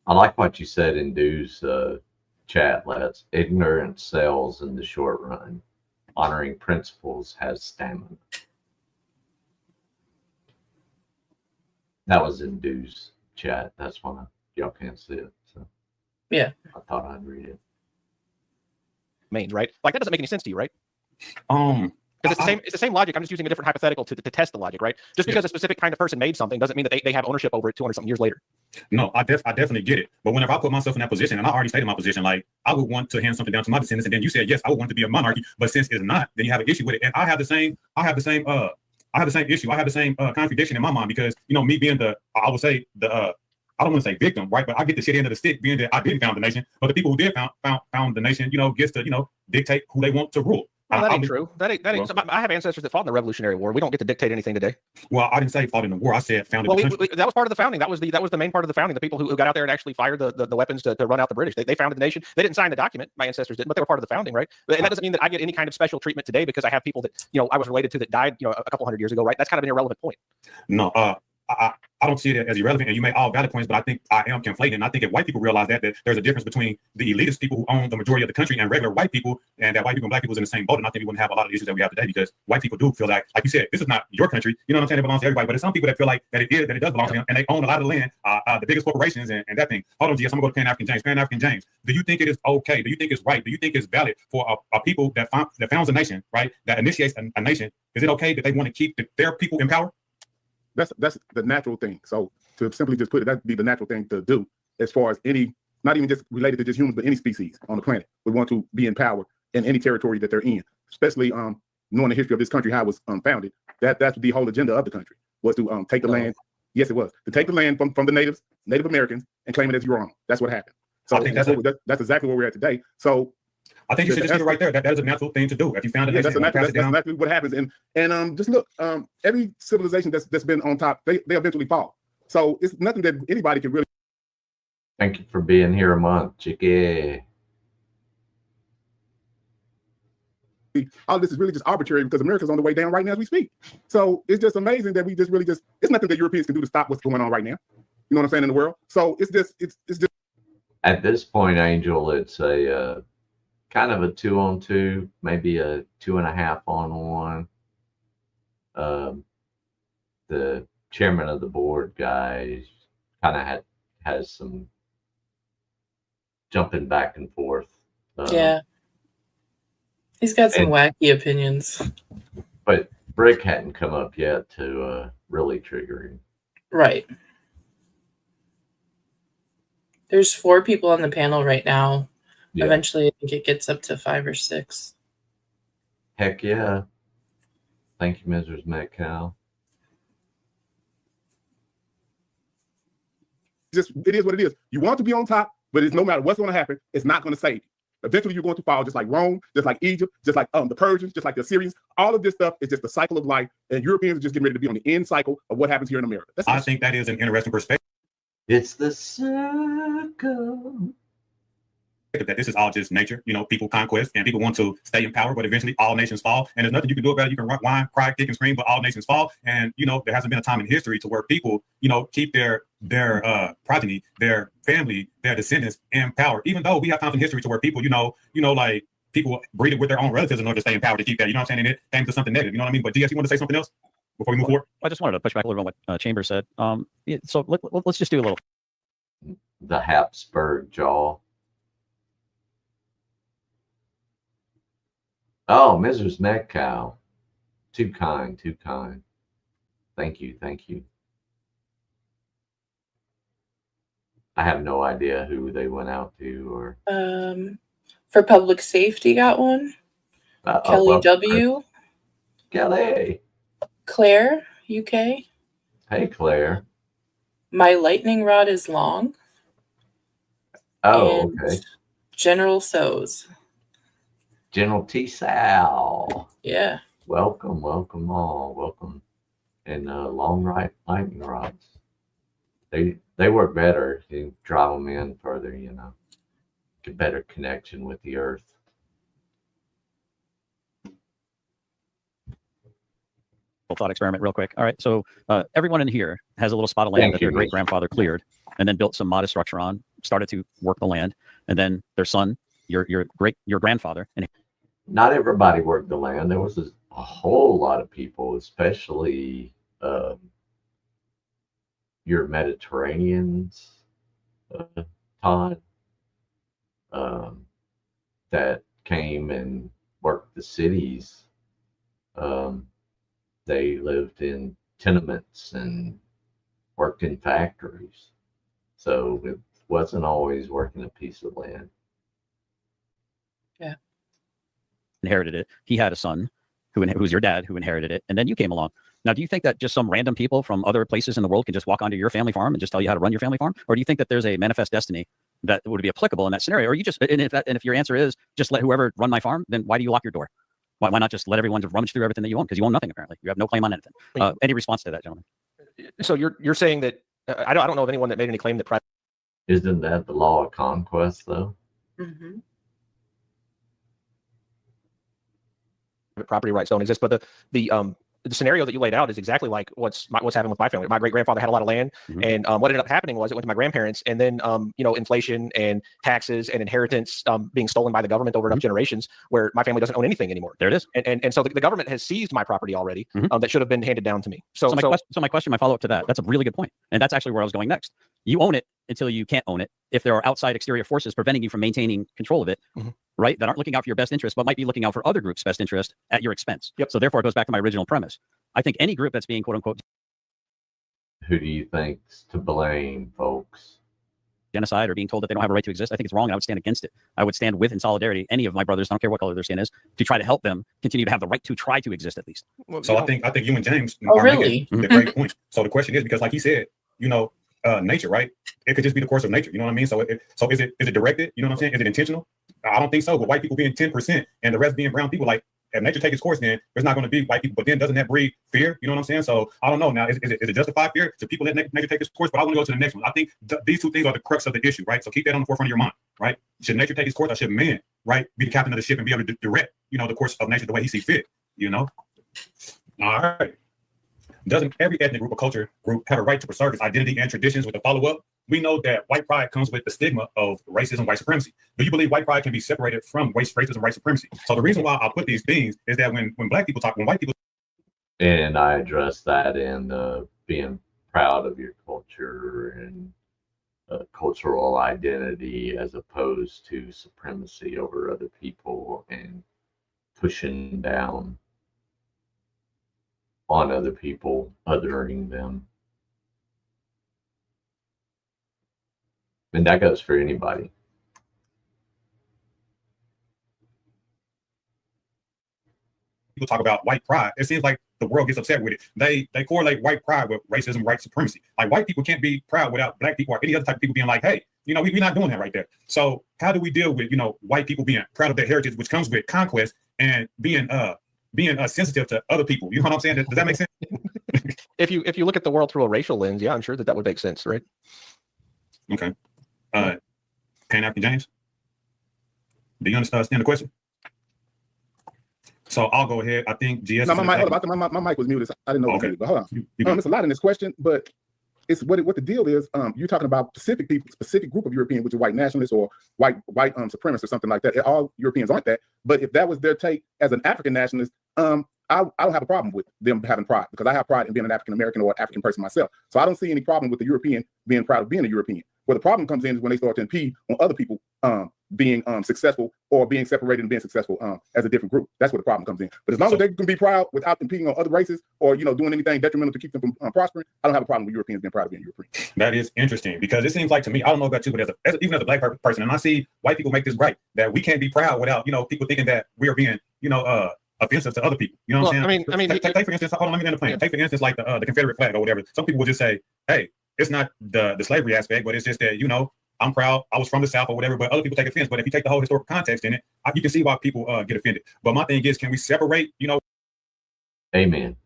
Speaker 2: I like what you said in Dew's chat. Let's ignorance sells in the short run. Honoring principles has stamina. That was in Dew's chat. That's why y'all can't see it. So
Speaker 3: yeah,
Speaker 2: I thought I'd read it.
Speaker 6: Right? Like that doesn't make any sense to you, right?
Speaker 4: Because
Speaker 6: it's the same logic. I'm just using a different hypothetical to test the logic, right? Just because a specific kind of person made something doesn't mean that they have ownership over it 200-something years later.
Speaker 4: No, I definitely get it. But whenever I put myself in that position, and I already stated my position, like I would want to hand something down to my descendants, and then you said yes, I would want to be a monarchy, but since it's not, then you have an issue with it. And I have the same issue. I have the same contradiction in my mind because me being I would say I don't want to say victim, right? But I get the shit end of the stick being that I didn't found the nation, but the people who did found the nation, gets to dictate who they want to rule.
Speaker 6: Well, that ain't true. That ain't. Well, I have ancestors that fought in the Revolutionary War. We don't get to dictate anything today.
Speaker 4: Well, I didn't say fought in the war. I said founded.
Speaker 6: Well, that was part of the founding. That was the main part of the founding. The people who got out there and actually fired the weapons to run out the British. They founded the nation. They didn't sign the document. My ancestors didn't, but they were part of the founding, right? And that doesn't mean that I get any kind of special treatment today because I have people that I was related to that died a couple hundred years ago, right? That's kind of an irrelevant point.
Speaker 4: No, I don't see it as irrelevant, and you make all valid points, but I think I am conflating. And I think if white people realize that there's a difference between the elitist people who own the majority of the country and regular white people, and that white people and black people is in the same boat, and I think we wouldn't have a lot of issues that we have today because white people do feel like you said, this is not your country. You know what I'm saying? It belongs to everybody. But there's some people that feel like that it does belong to them, and they own a lot of the land, the biggest corporations, and that thing. Hold on, GS, I'm going to go to Pan-African James. Pan-African James, do you think it is okay? Do you think it's right? Do you think it's valid for a people that founds a nation, right, that initiates a nation? Is it okay that they want to keep their people in power?
Speaker 7: That's the natural thing. So to simply just put it, that'd be the natural thing to do as far as any, not even just related to just humans, but any species on the planet would want to be in power in any territory that they're in, especially knowing the history of this country, how it was founded. That's the whole agenda of the country was to take the land. Yes, it was to take the land from the Native Americans and claim it as your own. That's what happened. So I think that's exactly where we're at today. So
Speaker 4: I think you should just get it right there. That is a natural thing to do. If you found it,
Speaker 7: that's exactly what happens. And just look, every civilization that's been on top, they eventually fall. So it's nothing that anybody can really
Speaker 2: Thank you for being here a month, Chicky.
Speaker 7: All this is really just arbitrary because America's on the way down right now as we speak. So it's just amazing that we just really just, it's nothing that Europeans can do to stop what's going on right now. You know what I'm saying, in the world? So it's just.
Speaker 2: At this point, Angel, it's a kind of a 2-on-2, maybe a 2.5-on-1. The chairman of the board guy kind of has some jumping back and forth.
Speaker 3: Yeah. He's got some wacky opinions.
Speaker 2: But Brick hadn't come up yet to really trigger him.
Speaker 3: Right. There's 4 people on the panel right now. Yeah. Eventually, I think it gets up to 5 or 6.
Speaker 2: Heck yeah. Thank you, Mrs. Metcalf.
Speaker 7: It is what it is. You want to be on top, but it's no matter what's going to happen, it's not going to save you. Eventually, you're going to fall, just like Rome, just like Egypt, just like the Persians, just like the Assyrians. All of this stuff is just the cycle of life, and Europeans are just getting ready to be on the end cycle of what happens here in America.
Speaker 4: I think that is an interesting perspective.
Speaker 2: It's the circle.
Speaker 4: That this is all just nature, people conquest and people want to stay in power, but eventually all nations fall, and there's nothing you can do about it. You can whine, cry, kick, and scream, but all nations fall. And there hasn't been a time in history to where people, keep their progeny, their family, their descendants in power. Even though we have times in history to where people, like people breeded with their own relatives in order to stay in power to keep that. You know what I'm saying? And it came to something negative. You know what I mean? But DS, you want to say something else before we move forward?
Speaker 5: I just wanted to push back a little bit on what Chambers said. So let's just do a little.
Speaker 2: The Habsburg jaw. Oh, Mrs. Metcalf. Too kind, too kind. Thank you, thank you. I have no idea who they went out to or.
Speaker 3: For public safety, got one. Kelly W.
Speaker 2: Kelly.
Speaker 3: Claire, UK.
Speaker 2: Hey, Claire.
Speaker 3: My lightning rod is long.
Speaker 2: Oh, okay.
Speaker 3: General So's.
Speaker 2: General T. Sal.
Speaker 3: Yeah.
Speaker 2: Welcome all. Welcome. And long lightning rods. They work better. You drive them in further, get better connection with the earth.
Speaker 5: Thought experiment real quick. All right. So everyone in here has a little spot of land that their great grandfather cleared and then built some modest structure on, started to work the land, and then their son, your grandfather. And
Speaker 2: not everybody worked the land. There was a whole lot of people, especially your Mediterraneans, Todd, that came and worked the cities. They lived in tenements and worked in factories. So it wasn't always working a piece of land.
Speaker 3: Yeah.
Speaker 5: Inherited it. He had a son who was your dad, who inherited it, and then you came along. Now, do you think that just some random people from other places in the world can just walk onto your family farm and just tell you how to run your family farm? Or do you think that there's a manifest destiny that would be applicable in that scenario? Or you just, and if your answer is just let whoever run my farm, then why do you lock your door? Why not just let everyone just rummage through everything that you own? Because you own nothing, apparently. You have no claim on anything. Any response to that, gentlemen?
Speaker 6: So you're saying that I don't know of anyone that made any claim that private.
Speaker 2: Isn't that the law of conquest, though?
Speaker 3: Mm-hmm.
Speaker 6: Property rights don't exist, but the scenario that you laid out is exactly like what's happening with my family. My great grandfather had a lot of land, and what ended up happening was it went to my grandparents, and then inflation and taxes and inheritance being stolen by the government over enough generations, where my family doesn't own anything anymore.
Speaker 5: There it is.
Speaker 6: And so the government has seized my property already that should have been handed down to me. So
Speaker 5: my follow up to that's a really good point, and that's actually where I was going next. You own it until you can't own it. If there are outside exterior forces preventing you from maintaining control of it, right, that aren't looking out for your best interest, but might be looking out for other groups' best interest at your expense.
Speaker 6: Yep.
Speaker 5: So therefore, it goes back to my original premise. I think any group that's being quote unquote.
Speaker 2: Who do you think's to blame, folks?
Speaker 5: Genocide or being told that they don't have a right to exist, I think it's wrong, and I would stand against it. I would stand with in solidarity any of my brothers, I don't care what color their skin is, to try to help them continue to have the right to try to exist at least.
Speaker 4: So I think you and James
Speaker 3: are
Speaker 4: making the great point. So the question is, because like he said, nature, right? It could just be the course of nature. You know what I mean? So is it directed? You know what I'm saying? Is it intentional? I don't think so. But white people being 10% and the rest being brown people, like if nature takes its course, then there's not going to be white people. But then doesn't that breed fear? You know what I'm saying? So I don't know. Now, is it justified fear to people let nature take its course? But I want to go to the next one. I think these two things are the crux of the issue, right? So keep that on the forefront of your mind, right? Should nature take its course, or should man, right, be the captain of the ship and be able to direct, the course of nature the way he sees fit? All right. Doesn't every ethnic group or culture group have a right to preserve its identity and traditions? With the follow-up, we know that white pride comes with the stigma of racism, white supremacy. Do you believe white pride can be separated from racism, white supremacy? So the reason why I put these things is that when black people talk, when white people,
Speaker 2: and I address that in being proud of your culture and cultural identity, as opposed to supremacy over other people and pushing down on other people, othering them. And that goes for anybody.
Speaker 4: people talk about white pride, it seems like the world gets upset with it. They correlate white pride with racism, white supremacy. Like white people can't be proud without black people or any other type of people being like, hey, we're not doing that right there. So how do we deal with, white people being proud of their heritage, which comes with conquest, and being sensitive to other people? You know what I'm saying? Does that make sense?
Speaker 6: If you look at the world through a racial lens, yeah, I'm sure that would make sense, right?
Speaker 4: Okay. Pan African James, do you understand the question? So I'll go ahead. I think GS.
Speaker 7: No, my mic was muted. So I didn't know it was muted, but hold on. There's a lot in this question, but it's what the deal is. You're talking about specific people, specific group of Europeans, which are white nationalists or white supremacists or something like that. All Europeans aren't that. But if that was their take as an African nationalist, I don't have a problem with them having pride, because I have pride in being an African American or an African person myself. So I don't see any problem with the European being proud of being a European. Where the problem comes in is when they start to impede on other people being successful or being separated and being successful as a different group. That's where the problem comes in. But as long as they can be proud without impeding on other races or doing anything detrimental to keep them from prospering, I don't have a problem with Europeans being proud of being European.
Speaker 4: That is interesting, because it seems like to me, I don't know about you, but even as a black person, and I see white people make this right, that we can't be proud without people thinking that we are being offensive to other people. You know what I'm saying? Take for instance, hold on, let me get the plan. Take for instance, like the Confederate flag or whatever. Some people will just say, hey, it's not the slavery aspect, but it's just that I'm proud, I was from the South or whatever, but other people take offense. But if you take the whole historical context in it, you can see why people get offended. But my thing is, can we separate,
Speaker 2: Amen.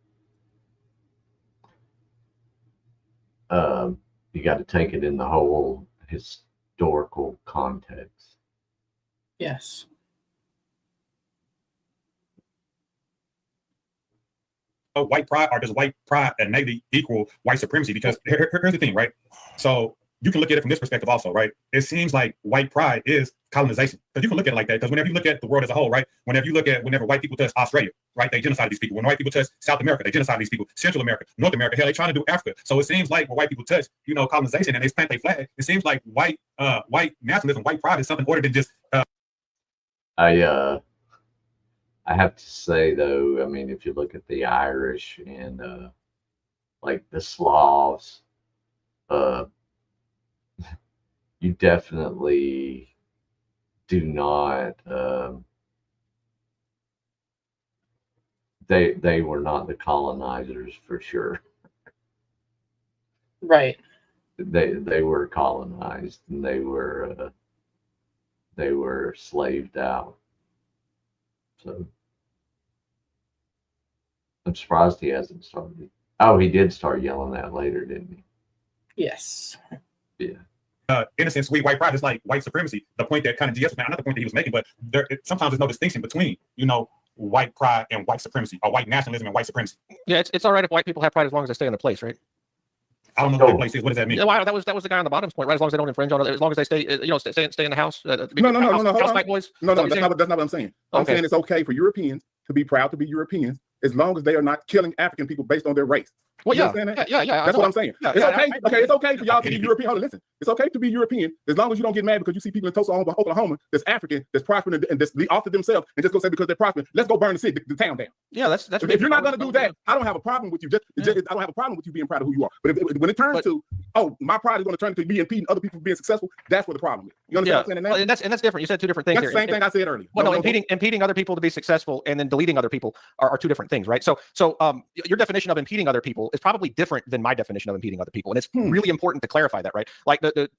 Speaker 2: You got to take it in the whole historical context.
Speaker 3: Yes.
Speaker 4: White pride, or does white pride innately equal white supremacy? Because here's the thing, right? So you can look at it from this perspective also, right? It seems like white pride is colonization, because you can look at it like that. Because whenever you look at the world as a whole, right? Whenever white people touch Australia, right? They genocide these people. When white people touch South America, they genocide these people. Central America, North America, hell, they trying to do Africa. So it seems like when white people touch, colonization, and they plant their flag, it seems like white nationalism, white pride is something other than just.
Speaker 2: I have to say though, I mean, if you look at the Irish and like the Slavs, you definitely do not. They were not the colonizers for sure.
Speaker 3: Right.
Speaker 2: They were colonized, and they were slaved out. So I'm surprised he hasn't started. Oh, he did start yelling that later, didn't he?
Speaker 3: Yes.
Speaker 2: Yeah.
Speaker 4: In a sense, white pride is like white supremacy. The point that kind of GS was making, not the point that he was making, but sometimes there's no distinction between, white pride and white supremacy, or white nationalism and white supremacy.
Speaker 6: Yeah, it's all right if white people have pride as long as they stay in the place, right?
Speaker 4: I don't know what the place is. What does that mean?
Speaker 6: Yeah, well, that was the guy on the bottom's point, right? As long as they don't infringe on it, as long as they stay, stay in the house.
Speaker 7: No.
Speaker 6: House fight boys.
Speaker 7: No, that's not what I'm saying. I'm saying it's okay for Europeans to be proud to be Europeans as long as they are not killing African people based on their race.
Speaker 6: Well,
Speaker 7: yeah. That's what I'm saying.
Speaker 6: Yeah,
Speaker 7: it's okay. It's okay for y'all to be European. Hold on, listen. It's okay to be European as long as you don't get mad because you see people in Tulsa, Oklahoma, that's African, that's prospering, and that's off to themselves, and just go say because they're prospering, let's go burn the city, the town down.
Speaker 6: Yeah, that's.
Speaker 7: If you're not going to do that, I don't have a problem with you. I don't have a problem with you being proud of who you are. But when it turns to, my pride is going to turn to me impeding other people from being successful, that's where the problem is. You understand what I'm saying?
Speaker 6: Well, and that's different. You said two different things.
Speaker 7: That's the same thing I said earlier.
Speaker 6: Well, no, impeding other people to be successful and then deleting other people are two different things, right? So your definition of impeding other people is probably different than my definition of impeding other people, and it's really important to clarify that, right? Like I don't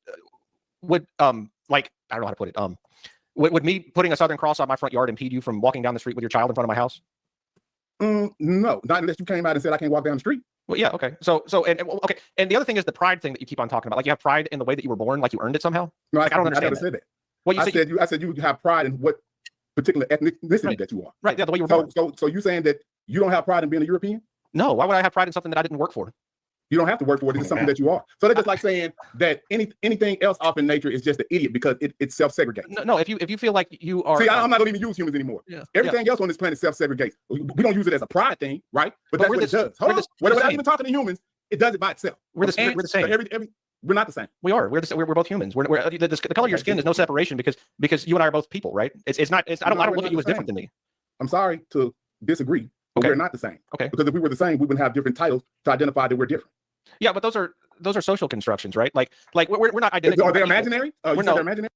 Speaker 6: know how to put it. Would me putting a Southern Cross on my front yard impede you from walking down the street with your child in front of my house?
Speaker 7: No, not unless you came out and said I can't walk down the street.
Speaker 6: Well, yeah, okay. Okay. And the other thing is the pride thing that you keep on talking about. Like you have pride in the way that you were born, like you earned it somehow.
Speaker 7: No,
Speaker 6: like, I don't understand
Speaker 7: never said that.
Speaker 6: Well,
Speaker 7: I said you have pride in what particular ethnicity that you are.
Speaker 6: Right. Yeah, the way you were born.
Speaker 7: So you saying that you don't have pride in being a European?
Speaker 6: No. Why would I have pride in something that I didn't work for?
Speaker 7: You don't have to work for it. It's something that you are. So that's just like saying that anything else off in nature is just an idiot because it's self-segregates.
Speaker 6: No. If you feel like you are,
Speaker 7: see, I'm not going to even use humans anymore.
Speaker 6: Yeah,
Speaker 7: Everything else on this planet self-segregates. We don't use it as a pride thing, right? But that's what it does. Without even talking to humans, it does it by itself.
Speaker 6: We're the same.
Speaker 7: We're not the same.
Speaker 6: We are. We're both humans. The color of your skin is no separation because you and I are both people, right? It's not. I don't look at you as different than me.
Speaker 7: I'm sorry to disagree, but we're not the same.
Speaker 6: Okay.
Speaker 7: Because if we were the same, we wouldn't have different titles to identify that we're different.
Speaker 6: Yeah, but those are social constructions, right? Like we're not identical.
Speaker 7: Are they imaginary? You said they're imaginary?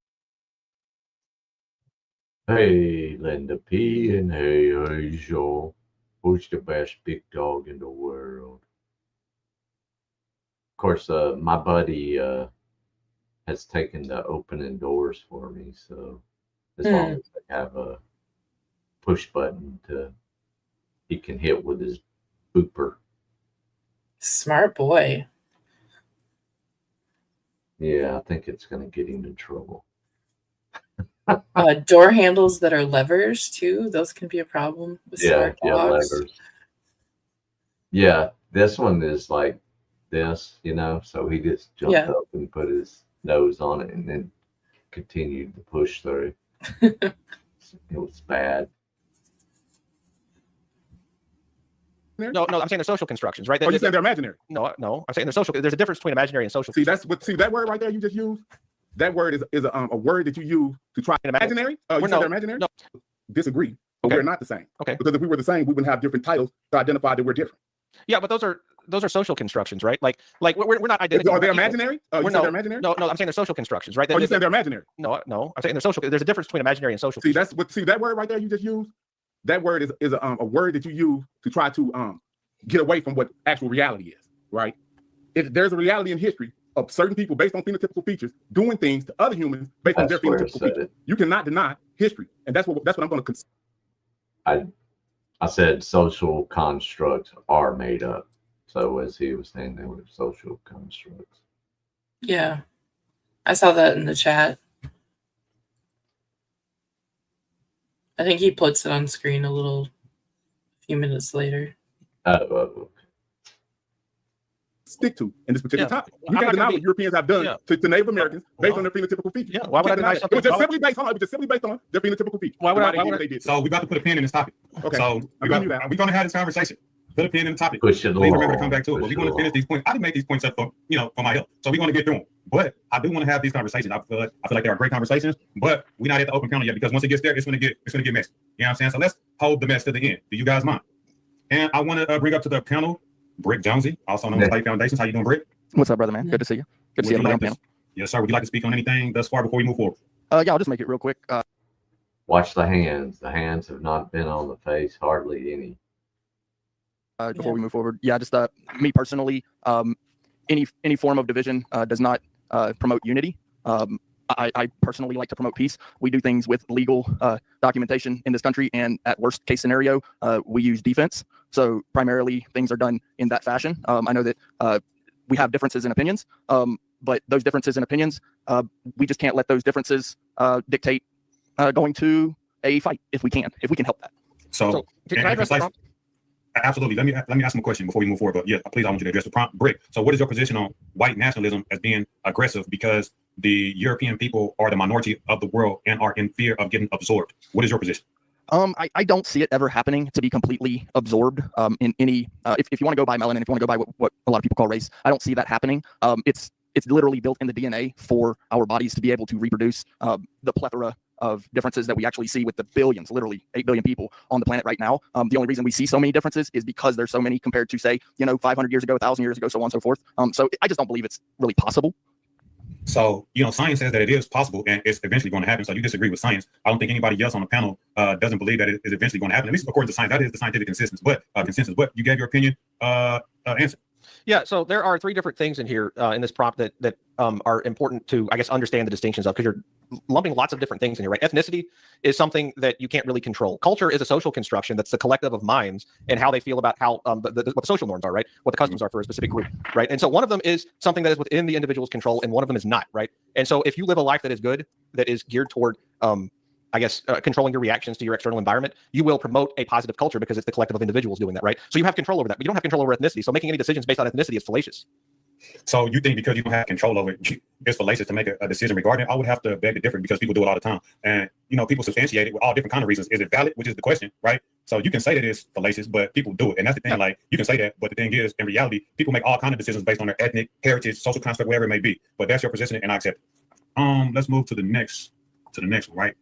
Speaker 2: Hey, Linda P. and hey, Joel. Who's the best big dog in the world? Of course, my buddy has taken the opening doors for me, so as long as I have a push button he can hit with his booper.
Speaker 3: Smart boy.
Speaker 2: Yeah, I think it's going to get him in trouble.
Speaker 3: Door handles that are levers too. Those can be a problem with smart dogs.
Speaker 2: Levers. Yeah, this one is like this, so he just jumped up and put his nose on it and then continued to push through. It was bad.
Speaker 6: No, I'm saying they're social constructions, right?
Speaker 7: Oh, you saying they're imaginary?
Speaker 6: No, I'm saying they're social. There's a difference between imaginary and social.
Speaker 7: See, that word right there you just used. That word is a word that you use to try imaginary. You said they're imaginary?
Speaker 6: No.
Speaker 7: Disagree. But we're not the same.
Speaker 6: Okay.
Speaker 7: Because if we were the same, we wouldn't have different titles to identify that we're different.
Speaker 6: Yeah, but those are social constructions, right? Like we're not identical.
Speaker 7: Are they imaginary? You said they're imaginary?
Speaker 6: No, I'm saying they're social constructions, right?
Speaker 7: You said they're imaginary?
Speaker 6: No, I'm saying they're social. There's a difference between imaginary and social.
Speaker 7: See, that word right there you just used. That word is a word that you use to try to get away from what actual reality is, right? There's a reality in history of certain people based on phenotypical features doing things to other humans based on their phenotypical features. You cannot deny history, and that's what I'm going to consider.
Speaker 2: I said social constructs are made up. So as he was saying, they were social constructs.
Speaker 3: Yeah, I saw that in the chat. I think he puts it on screen a few minutes later.
Speaker 7: Stick to in this particular topic. You can't deny what Europeans have done to Native Americans based on their phenotypical features.
Speaker 6: Yeah, why would I deny
Speaker 7: something? It was just simply based on their phenotypical features.
Speaker 6: Why would I?
Speaker 4: So we about to put a pin in this topic.
Speaker 7: Okay.
Speaker 4: So we're going to have this conversation. Put a pin in the topic.
Speaker 2: Please
Speaker 4: remember to come back to it. But we're going to finish these points. I didn't make these points up for my help. So we're going to get through them. But I do want to have these conversations. I feel like they are great conversations, but we're not at the open panel yet because once it gets there, it's going to get messy. You know what I'm saying? So let's hold the mess to the end. Do you guys mind? And I want to bring up to the panel Brick Jonesy, also known as Light Foundations. How you doing, Brick?
Speaker 8: What's up, brother, man? Good to see you. Good to see everybody on the panel.
Speaker 4: Yes, sir. Would you like to speak on anything thus far before we move forward?
Speaker 8: Yeah, I'll just make it real quick.
Speaker 2: Watch the hands. The hands have not been on the face, hardly any.
Speaker 8: Before we move forward, just me personally, any form of division does not promote unity. I personally like to promote peace. We do things with legal documentation in this country, and at worst case scenario, we use defense. So primarily, things are done in that fashion. I know that we have differences in opinions, but those differences in opinions, we just can't let those differences dictate going to a fight if we can help that.
Speaker 6: So can I address the prompt?
Speaker 4: Absolutely. Let me ask him a question before we move forward. But yeah, please, I want you to address the prompt. Brick. So what is your position on white nationalism as being aggressive because the European people are the minority of the world and are in fear of getting absorbed? What is your position?
Speaker 8: I don't see it ever happening to be completely absorbed in any. If you want to go by melanin, if you want to go by what a lot of people call race, I don't see that happening. It's literally built in the DNA for our bodies to be able to reproduce the plethora of differences that we actually see with the billions, literally 8 billion people on the planet right now. The only reason we see so many differences is because there's so many compared to, say, 500 years ago, 1,000 years ago, so on and so forth. So I just don't believe it's really possible.
Speaker 4: So, science says that it is possible and it's eventually going to happen. So you disagree with science. I don't think anybody else on the panel doesn't believe that it is eventually going to happen. At least according to science, that is the scientific consensus. But you gave your opinion. Answer.
Speaker 6: Yeah, so there are three different things in here in this prompt that are important to, I guess, understand the distinctions of, because lumping lots of different things in here, right? Ethnicity is something that you can't really control. Culture is a social construction that's the collective of minds and how they feel about how what the social norms are, right? What the customs are for a specific group, right? And so one of them is something that is within the individual's control, and one of them is not, right? And so if you live a life that is good, that is geared toward controlling your reactions to your external environment, you will promote a positive culture because it's the collective of individuals doing that, right? So you have control over that, but you don't have control over ethnicity. So making any decisions based on ethnicity is fallacious.
Speaker 4: So you think because you don't have control over it, it's fallacious to make a decision regarding it? I would have to beg to differ because people do it all the time. And, people substantiate it with all different kind of reasons. Is it valid? Which is the question, right? So you can say that it's fallacious, but people do it. And that's the thing, like, you can say that, but the thing is, in reality, people make all kinds of decisions based on their ethnic heritage, social construct, whatever it may be. But that's your position, and I accept it. Let's move to the next one, right?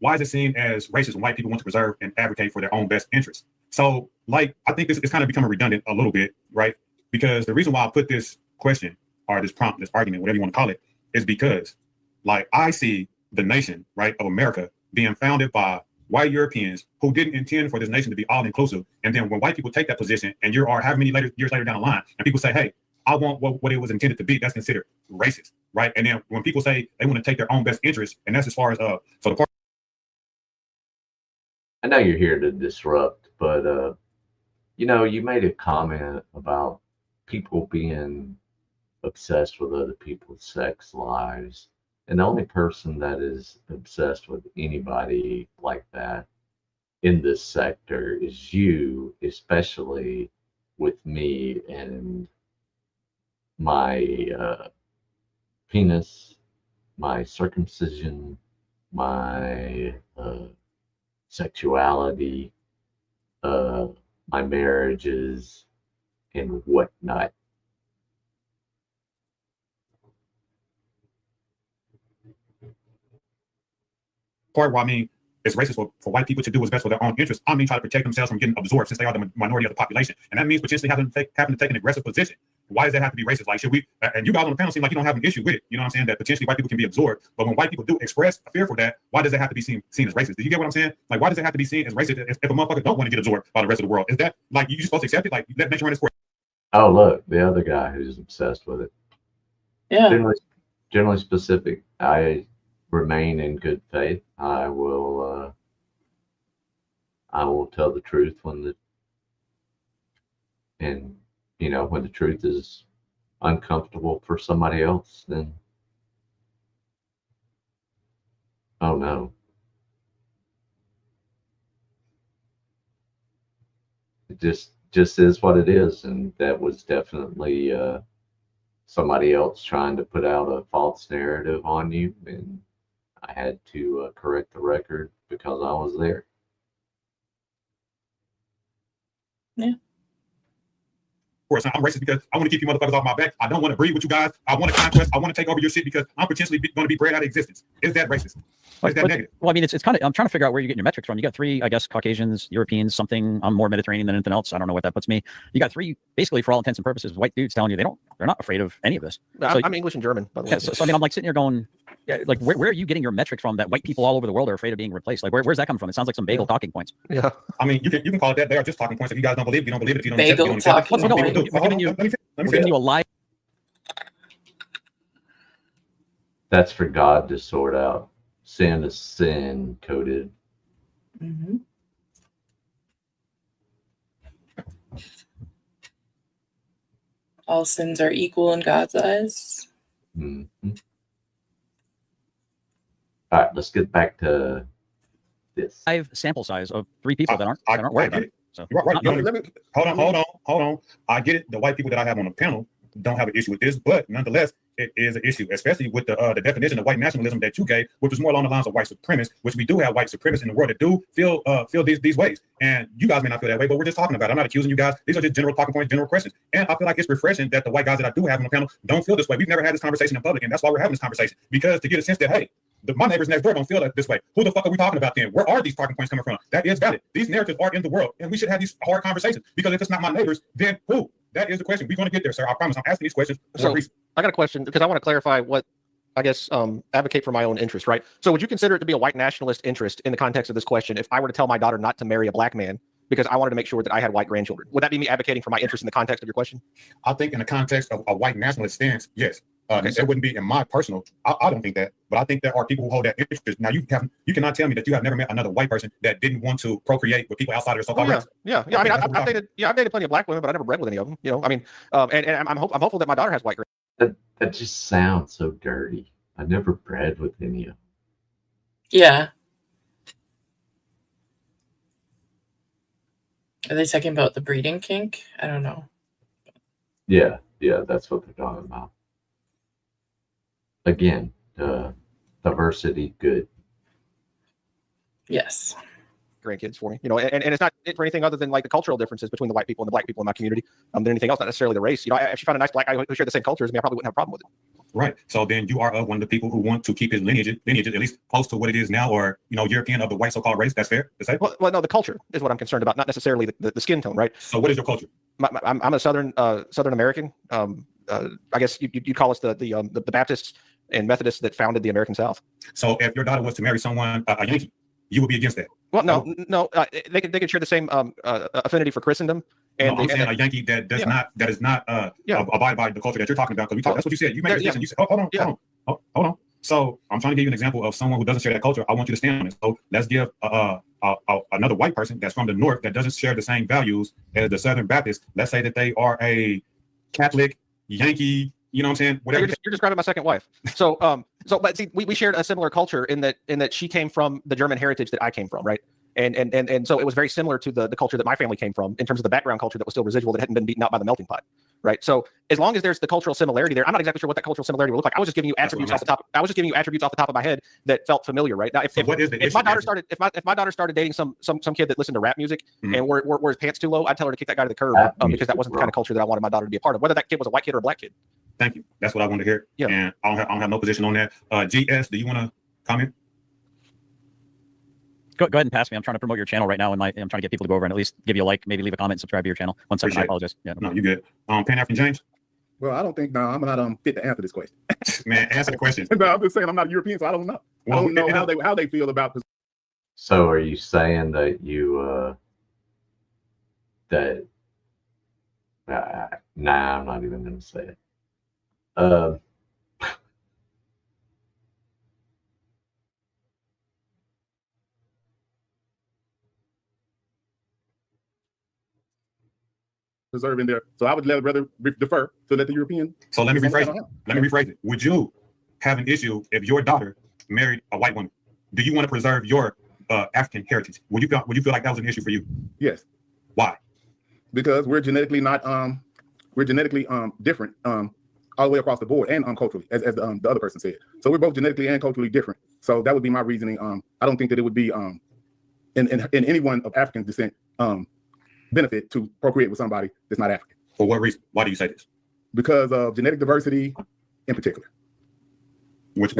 Speaker 4: Why is it seen as racist when white people want to preserve and advocate for their own best interests? So, like, I think this is kind of becoming redundant a little bit, right? Because the reason why I put this question or this prompt, this argument, whatever you want to call it, is because, like, I see the nation, right, of America being founded by white Europeans who didn't intend for this nation to be all inclusive. And then when white people take that position and you are how many years later down the line, and people say, hey, I want what it was intended to be, that's considered racist, right? And then when people say they want to take their own best interest, and that's as far as so the part.
Speaker 2: I know you're here to disrupt, but you made a comment about people being obsessed with other people's sex lives. And the only person that is obsessed with anybody like that in this sector is you, especially with me and my penis, my circumcision, my sexuality, my marriages, and whatnot.
Speaker 4: Part where it's racist for white people to do what's best for their own interests. Try to protect themselves from getting absorbed since they are the minority of the population. And that means potentially having to take an aggressive position. Why does that have to be racist? Like, should we, and you guys on the panel seem like you don't have an issue with it. You know what I'm saying? That potentially white people can be absorbed. But when white people do express a fear for that, why does it have to be seen as racist? Do you get what I'm saying? Like, why does it have to be seen as racist if a motherfucker don't want to get absorbed by the rest of the world? Is that, like, you supposed to accept it? Like, let me run this course.
Speaker 2: Oh, look, the other guy who's obsessed with it.
Speaker 3: Yeah.
Speaker 2: Generally specific. I remain in good faith. I will tell the truth when the truth is uncomfortable for somebody else, then oh no. It just is what it is, and that was definitely somebody else trying to put out a false narrative on you, and I had to correct the record because I was there.
Speaker 3: Yeah.
Speaker 4: Of course, I'm racist because I want to keep you motherfuckers off my back. I don't want to breed with you guys. I want to conquest. I want to take over your shit because I'm potentially going to be bred out of existence. Is that racist? Is that negative?
Speaker 5: Well, it's kind of, I'm trying to figure out where you're getting your metrics from. You got three, I guess, Caucasians, Europeans, something. I'm more Mediterranean than anything else. I don't know what that puts me. You got three, basically, for all intents and purposes, white dudes telling you they're not afraid of any of this. So,
Speaker 6: I'm English and German, by the way.
Speaker 5: Yeah, so I'm like sitting here going, yeah, like, where are you getting your metrics from that white people all over the world are afraid of being replaced? Like, where's that coming from? It sounds like some bagel talking points.
Speaker 6: Yeah.
Speaker 4: You can call it that. They are just talking points. If you guys don't believe it, you don't believe it. If you don't accept it, you don't accept it.
Speaker 3: Bagel
Speaker 5: talking. We're giving you a lie.
Speaker 2: That's for God to sort out. Sin is sin coded.
Speaker 3: Mm-hmm. All sins are equal in God's eyes.
Speaker 2: Mm-hmm. All right, let's get back to this.
Speaker 5: I have sample size of three people that aren't worried about it. So
Speaker 4: You're right. Hold on. I get it. The white people that I have on the panel don't have an issue with this, but nonetheless, it is an issue, especially with the definition of white nationalism that you gave, which was more along the lines of white supremacists, which we do have white supremacists in the world that do feel these ways. And you guys may not feel that way, but we're just talking about it. I'm not accusing you guys. These are just general talking points, general questions. And I feel like it's refreshing that the white guys that I do have on the panel don't feel this way. We've never had this conversation in public, and that's why we're having this conversation, because to get a sense that, hey, my neighbors next door don't feel this way. Who the fuck are we talking about then? Where are these talking points coming from? That is valid. These narratives are in the world, and we should have these hard conversations, because if it's not my neighbors, then who? That is the question. We're going to get there, sir. I promise. I'm asking these questions for a reason.
Speaker 6: I got a question because I want to clarify what, I guess, advocate for my own interest, right? So would you consider it to be a white nationalist interest in the context of this question if I were to tell my daughter not to marry a black man because I wanted to make sure that I had white grandchildren? Would that be me advocating for my interest in the context of your question?
Speaker 4: I think in the context of a white nationalist stance, yes. It wouldn't be in my personal. I don't think that, but I think there are people who hold that interest. Now you cannot tell me that you have never met another white person that didn't want to procreate with people outside of their so-called race.
Speaker 6: Yeah. I mean, I've dated plenty of black women, but I never bred with any of them. You know, I mean, and I'm hopeful that my daughter has white.
Speaker 2: That just sounds so dirty. I never bred with any of them.
Speaker 3: Yeah. Are they talking about the breeding kink? I don't know.
Speaker 2: Yeah, that's what they're talking about. Again, diversity, good.
Speaker 3: Yes.
Speaker 6: Grandkids for me, you know, and it's not for anything other than like the cultural differences between the white people and the black people in my community than anything else, not necessarily the race. You know, if she found a nice black guy who shared the same culture as me, I probably wouldn't have a problem with it.
Speaker 4: Right. So then you are one of the people who want to keep his lineage at least close to what it is now, or, you know, European of the white so-called race. That's fair to say?
Speaker 6: Well, no, the culture is what I'm concerned about, not necessarily the skin tone, right?
Speaker 4: So what is your culture?
Speaker 6: I'm a Southern American. I guess you'd call us the Baptists and Methodists that founded the American South.
Speaker 4: So if your daughter was to marry someone, a Yankee, you would be against that?
Speaker 6: Well, no, they could share the same affinity for Christendom. And
Speaker 4: I'm saying a Yankee that is not abide by the culture that you're talking about. Because that's what you said. You made a decision. You said, hold on. So I'm trying to give you an example of someone who doesn't share that culture. I want you to stand on it. So let's give another white person that's from the North that doesn't share the same values as the Southern Baptists. Let's say that they are a Catholic, Yankee. You know what I'm saying? Whatever.
Speaker 6: You're describing my second wife. So, but see, we shared a similar culture in that she came from the German heritage that I came from, right? And so it was very similar to the culture that my family came from in terms of the background culture that was still residual, that hadn't been beaten out by the melting pot, right? So as long as there's the cultural similarity there, I'm not exactly sure what that cultural similarity would look like. I was just giving you attributes off the top. I was just giving you attributes off the top of my head that felt familiar, right? Now, if my daughter started dating some kid that listened to rap music and wore his pants too low, I'd tell her to kick that guy to the curb because that wasn't the kind of culture that I wanted my daughter to be a part of, whether that kid was a white kid or a black kid.
Speaker 4: Thank you. That's what I wanted to hear. Yeah. And I don't have no position on that. GS, do you want to comment?
Speaker 5: Go ahead and pass me. I'm trying to promote your channel right now, and I'm trying to get people to go over and at least give you a like, maybe leave a comment, subscribe to your channel. 1 second, I apologize. Yeah.
Speaker 4: No, you good. Pan African James.
Speaker 7: Well, I don't think I'm not fit to answer this question.
Speaker 4: Man, answer the question.
Speaker 7: No, I'm just saying I'm not a European, so I don't know. I don't know how they feel about this.
Speaker 2: So are you saying that you nah, I'm not even going to say it.
Speaker 7: Preserving there, so I would rather defer to let the European.
Speaker 4: So let me rephrase it. Would you have an issue if your daughter married a white woman? Do you want to preserve your African heritage? Would you feel like that was an issue for you?
Speaker 7: Yes.
Speaker 4: Why?
Speaker 7: Because we're genetically different all the way across the board and culturally, as the other person said. So we're both genetically and culturally different. So that would be my reasoning. I don't think that it would be in anyone of African descent benefit to procreate with somebody that's not African.
Speaker 4: For what reason? Why do you say this?
Speaker 7: Because of genetic diversity in particular.
Speaker 4: Which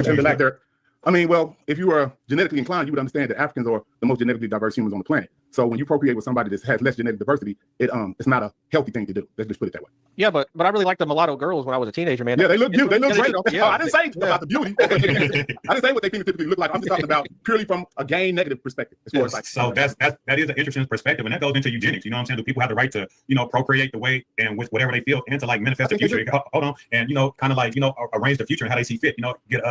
Speaker 7: I mean, well, if you are genetically inclined, you would understand that Africans are the most genetically diverse humans on the planet. So when you procreate with somebody that has less genetic diversity, it's not a healthy thing to do. Let's just put it that way.
Speaker 6: Yeah, but I really liked the mulatto girls when I was a teenager, man.
Speaker 7: Yeah, they look cute. They look great.
Speaker 6: Yeah.
Speaker 7: I didn't say about the beauty. I didn't say what they phenotypically look like. I'm just talking about purely from a gain negative perspective. As far as like,
Speaker 4: so that is an interesting perspective, and that goes into eugenics. You know what I'm saying? Do people have the right to, procreate the way and with whatever they feel and to like manifest the future? Hold on, and kind of like arrange the future and how they see fit. Get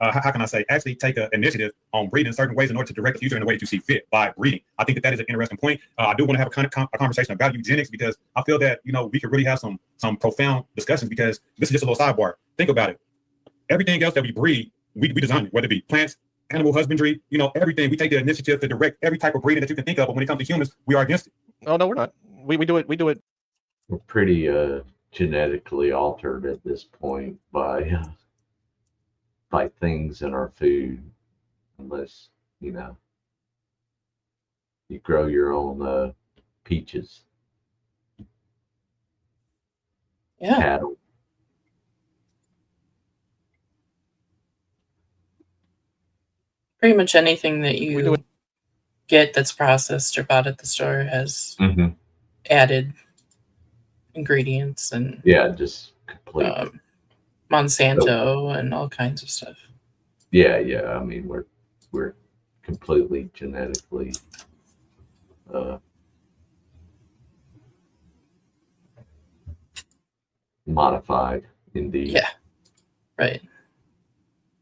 Speaker 4: how can I say, actually take an initiative on breeding in certain ways in order to direct the future in the way that you see fit by breeding. I think that is an interesting point. I do want to have a conversation about eugenics because I feel that, we could really have some profound discussions because this is just a little sidebar. Think about it. Everything else that we breed, we design it, whether it be plants, animal husbandry, everything. We take the initiative to direct every type of breeding that you can think of. But when it comes to humans, we are against it.
Speaker 6: Oh, no, we're not. We do it.
Speaker 2: We're pretty genetically altered at this point by things in our food, unless you grow your own peaches.
Speaker 3: Yeah.
Speaker 2: Cattle.
Speaker 3: Pretty much anything that you get that's processed or bought at the store has added ingredients and
Speaker 2: just complete
Speaker 3: Monsanto and all kinds of stuff.
Speaker 2: Yeah. I mean, we're completely genetically modified, indeed.
Speaker 3: Yeah. Right.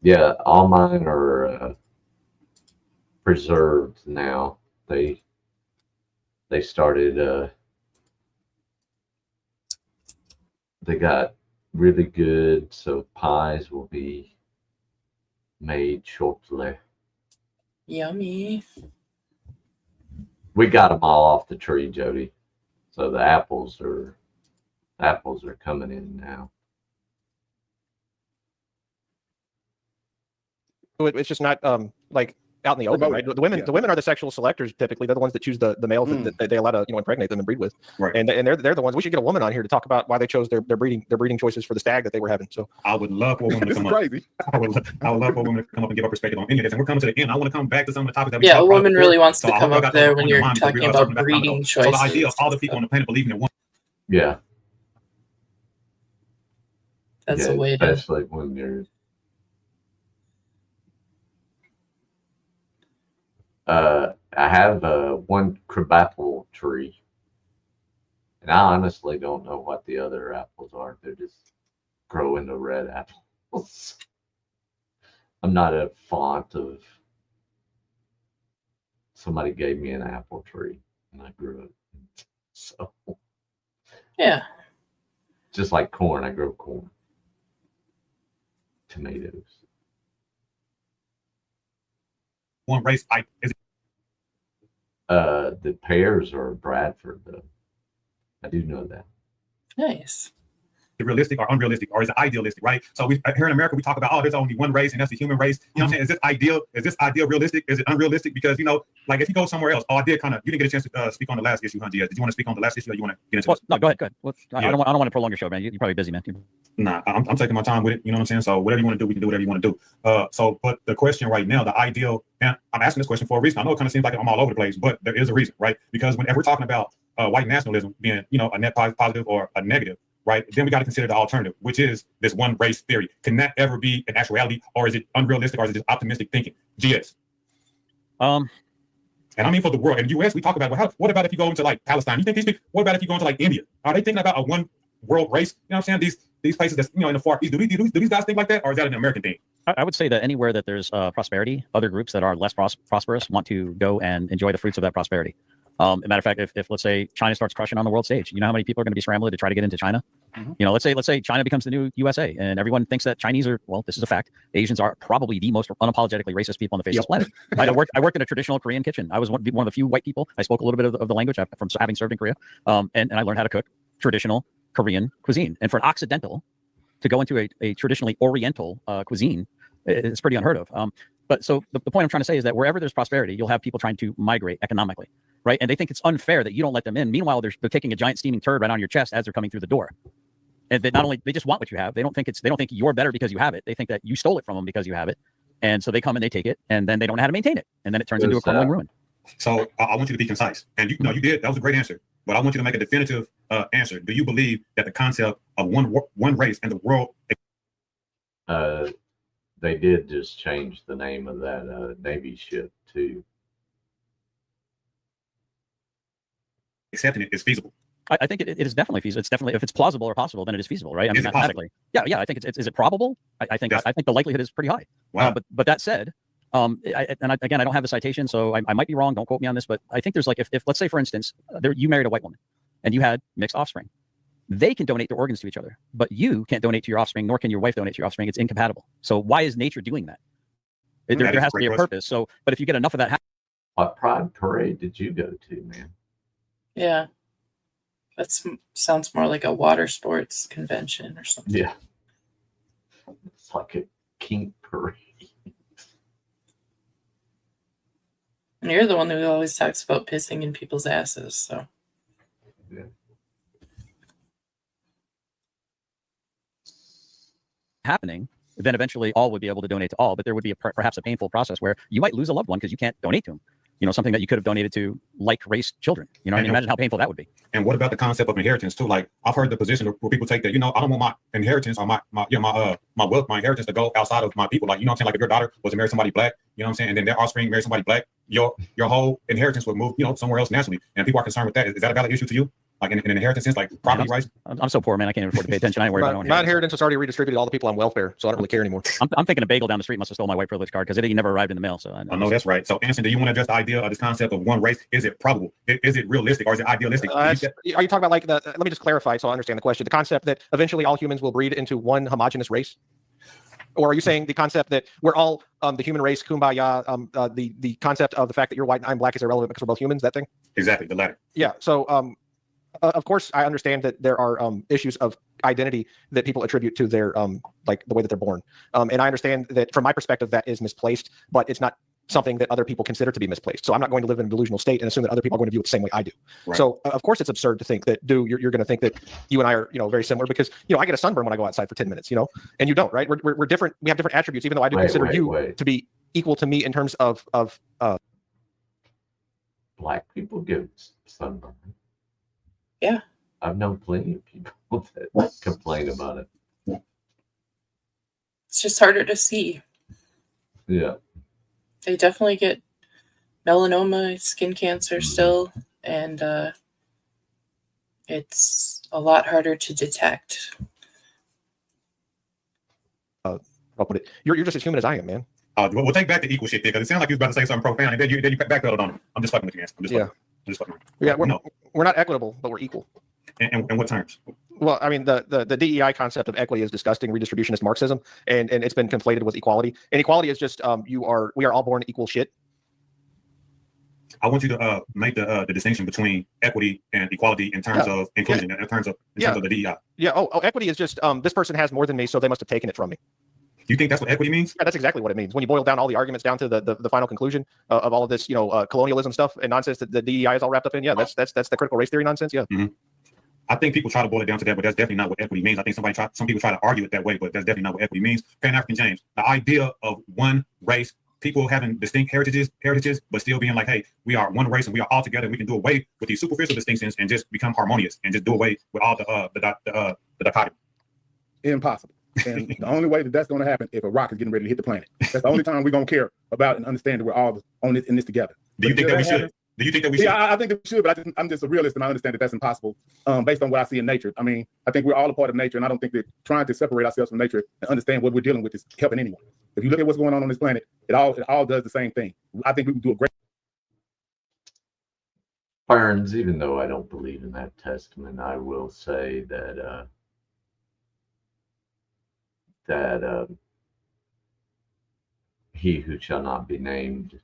Speaker 2: Yeah, all mine are preserved now. They started. They got really good, so pies will be made shortly.
Speaker 3: Yummy.
Speaker 2: We got them all off the tree, Jody. So the apples are coming in now.
Speaker 6: It's just not like out in the open, right? The women are the sexual selectors typically. They're the ones that choose the males that they allow to impregnate them and breed with.
Speaker 4: Right.
Speaker 6: And they're the ones. We should get a woman on here to talk about why they chose their breeding choices for the stag that they were having. So
Speaker 4: I would love for a woman to come up.
Speaker 7: Crazy.
Speaker 4: I would love for a woman to come up and give a perspective on any of this. And we're coming to the end. I want to come back to some of the topics that we
Speaker 3: Yeah, a
Speaker 4: talked about
Speaker 3: woman
Speaker 4: before.
Speaker 3: really wants
Speaker 4: So
Speaker 3: to
Speaker 4: I
Speaker 3: come
Speaker 4: hope y'all
Speaker 3: up
Speaker 4: got
Speaker 3: there
Speaker 4: those
Speaker 3: when
Speaker 4: on your
Speaker 3: you're
Speaker 4: mind because
Speaker 3: talking
Speaker 4: we're
Speaker 3: about
Speaker 4: circling back around
Speaker 3: breeding
Speaker 4: those. So the idea of
Speaker 3: choices.
Speaker 4: all the people on the planet believing in one.
Speaker 2: Yeah.
Speaker 3: That's
Speaker 2: Yeah,
Speaker 3: a way to.
Speaker 2: especially when you're I have one crabapple tree, and I honestly don't know what the other apples are. They're just growing the red apples. I'm not a font of. Somebody gave me an apple tree, and I grew it. So
Speaker 3: Yeah.
Speaker 2: just like corn, I grow corn, tomatoes.
Speaker 4: One race.
Speaker 2: The pears are Bradford, though. I do know that.
Speaker 3: Nice.
Speaker 4: Realistic or unrealistic, or is it idealistic, right? So we here in America we talk about, oh, there's only one race and that's the human race. You know what I'm saying? Is this ideal? Is this ideal realistic? Is it unrealistic? Because like if you go somewhere else, I did you didn't get a chance to speak on the last issue, huh, Diaz? Did you want to speak on the last issue, or you want to get into?
Speaker 5: Well, no, go ahead. Well,
Speaker 4: Yeah.
Speaker 5: I don't want to prolong your show, man. You're probably busy, man.
Speaker 4: Nah, I'm taking my time with it. You know what I'm saying? So whatever you want to do, we can do whatever you want to do. But the question right now, the ideal, and I'm asking this question for a reason. I know it kind of seems like I'm all over the place, but there is a reason, right? Because whenever we're talking about white nationalism being, a net positive or a negative, right? Then we got to consider the alternative, which is this one race theory. Can that ever be an actuality, or is it unrealistic, or is it just optimistic thinking? GS. And I mean, for the world, in the U.S., we talk about, what about if you go into like Palestine? You think these people? What about if you go into like India? Are they thinking about a one world race? You know what I'm saying? These places that's in the Far East. Do these guys think like that, or is that an American thing?
Speaker 5: I would say that anywhere that there's prosperity, other groups that are less prosperous want to go and enjoy the fruits of that prosperity. As a matter of fact, if let's say China starts crushing on the world stage, you know how many people are going to be scrambling to try to get into China? Mm-hmm. Let's say China becomes the new USA, and everyone thinks that Chinese are, well, this is a fact. Asians are probably the most unapologetically racist people on the face of the planet. I worked in a traditional Korean kitchen. I was one of the few white people. I spoke a little bit of the language from having served in Korea, and I learned how to cook traditional Korean cuisine. And for an Occidental to go into a traditionally Oriental cuisine, it's pretty unheard of. But so the point I'm trying to say is that wherever there's prosperity, you'll have people trying to migrate economically, right? And they think it's unfair that you don't let them in. Meanwhile, they're taking a giant steaming turd right on your chest as they're coming through the door. And they just want what you have. They don't think you're better because you have it. They think that you stole it from them because you have it. And so they come and they take it, and then they don't know how to maintain it. And then it turns into a crumbling ruin.
Speaker 4: So I want you to be concise. And you did. That was a great answer. But I want you to make a definitive answer. Do you believe that the concept of one race and the world?
Speaker 2: They did just change the name of that Navy ship too.
Speaker 4: Accepting it is feasible.
Speaker 5: I think it is definitely feasible. It's definitely, if it's plausible or possible, then it is feasible, right? I mean, mathematically. Yeah. I think is it probable? I think the likelihood is pretty high.
Speaker 4: Wow.
Speaker 5: But that said, again, I don't have the citation, so I might be wrong. Don't quote me on this, but I think there's like, if let's say for instance, you married a white woman and you had mixed offspring, they can donate their organs to each other, but you can't donate to your offspring, nor can your wife donate to your offspring. It's incompatible. So why is nature doing that? There has to be a purpose. So, but if you get enough of that,
Speaker 2: what pride parade did you go to, man?
Speaker 3: Yeah, that sounds more like a water sports convention or something.
Speaker 2: Yeah, it's like a kink parade.
Speaker 3: And you're the one who always talks about pissing in people's asses, so.
Speaker 2: Yeah.
Speaker 5: Happening, then eventually all would be able to donate to all, but there would be perhaps a painful process where you might lose a loved one because you can't donate to them. Something that you could have donated to like race children. Imagine how painful that would be.
Speaker 4: And what about the concept of inheritance too? Like I've heard the position where people take that, I don't want my inheritance or my wealth, my inheritance to go outside of my people. Like, what I'm saying? Like if your daughter was to marry somebody black, what I'm saying? And then their offspring marry somebody black, your whole inheritance would move, somewhere else nationally. And people are concerned with that. Is that a valid issue to you? like in an inheritance sense, like property rights?
Speaker 5: I'm so poor, man. I can't even afford to pay attention. I ain't worried about
Speaker 6: My inheritance was already redistributed to all the people on welfare, so I don't really care anymore.
Speaker 5: I'm thinking a bagel down the street must have stole my white privilege card because it never arrived in the mail. So I
Speaker 4: know that's right. So, Anson, do you want to address the idea of this concept of one race? Is it probable? Is it realistic, or is it idealistic?
Speaker 6: Are you talking about like let me just clarify so I understand the question. The concept that eventually all humans will breed into one homogenous race? Or are you saying the concept that we're all the human race, kumbaya, the concept of the fact that you're white and I'm black is irrelevant because we're both humans, that thing?
Speaker 4: Exactly, the latter.
Speaker 6: Yeah, so of course, I understand that there are issues of identity that people attribute to their like the way that they're born. And I understand that from my perspective, that is misplaced, but it's not something that other people consider to be misplaced. So I'm not going to live in a delusional state and assume that other people are going to view it the same way I do. Right. So of course it's absurd to think that you're going to think that you and I are, very similar because, I get a sunburn when I go outside for 10 minutes, and you don't, right? We're different. We have different attributes, even though I do consider you to be equal to me in terms of
Speaker 2: black people get sunburn.
Speaker 3: Yeah.
Speaker 2: I've known plenty of people that complain about it.
Speaker 3: It's just harder to see.
Speaker 2: Yeah.
Speaker 3: They definitely get melanoma, skin cancer still, and it's a lot harder to detect.
Speaker 6: I'll put it. You're just as human as I am, man.
Speaker 4: We'll take back the equal shit there because it sounded like you was about to say something profound, and then you backpedaled on it. I'm just fucking with you, Anson. I'm just fucking with you.
Speaker 6: Yeah, we're not equitable, but we're equal.
Speaker 4: In what terms?
Speaker 6: Well, I mean, the DEI concept of equity is disgusting redistributionist Marxism, and it's been conflated with equality. And equality is just we are all born equal shit.
Speaker 4: I want you to make the distinction between equity and equality in terms of inclusion, in terms of the DEI.
Speaker 6: Yeah. Oh, equity is just this person has more than me, so they must have taken it from me.
Speaker 4: You think that's what equity means?
Speaker 6: Yeah, that's exactly what it means. When you boil down all the arguments down to the final conclusion of all of this, colonialism stuff and nonsense that the DEI is all wrapped up in. Yeah, that's the critical race theory nonsense. Yeah.
Speaker 4: Mm-hmm. I think people try to boil it down to that, but that's definitely not what equity means. I think some people try to argue it that way, but that's definitely not what equity means. Pan-African James, the idea of one race, people having distinct heritages, but still being like, hey, we are one race and we are all together. And we can do away with these superficial distinctions and just become harmonious and just do away with all the dichotomy.
Speaker 7: Impossible. And the only way that's going to happen if a rock is getting ready to hit the planet. That's the only time we're going to care about and understand that we're all in this together.
Speaker 4: Do you think that we should? Do you think that we should?
Speaker 7: Yeah, I think that we should, but I'm just a realist and I understand that that's impossible based on what I see in nature. I mean, I think we're all a part of nature, and I don't think that trying to separate ourselves from nature and understand what we're dealing with is helping anyone. If you look at what's going on this planet, it all does the same thing. I think we can do a great.
Speaker 2: Burns, even though I don't believe in that testament, I will say that he who shall not be named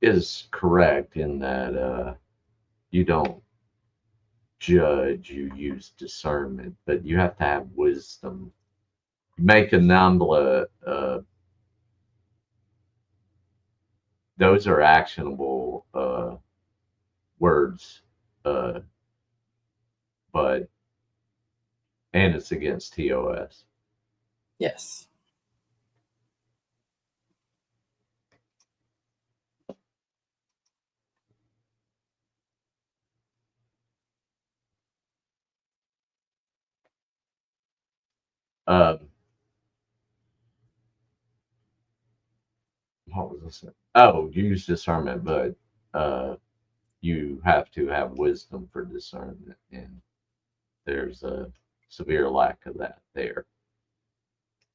Speaker 2: is correct in that you don't judge, you use discernment, but you have to have wisdom. Make a number, those are actionable words, but and it's against TOS.
Speaker 3: Yes.
Speaker 2: What was this? Oh, use discernment, but you have to have wisdom for discernment, and there's a severe lack of that there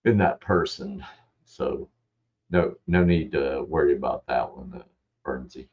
Speaker 2: in that person. So no need to worry about that one, Bernsey.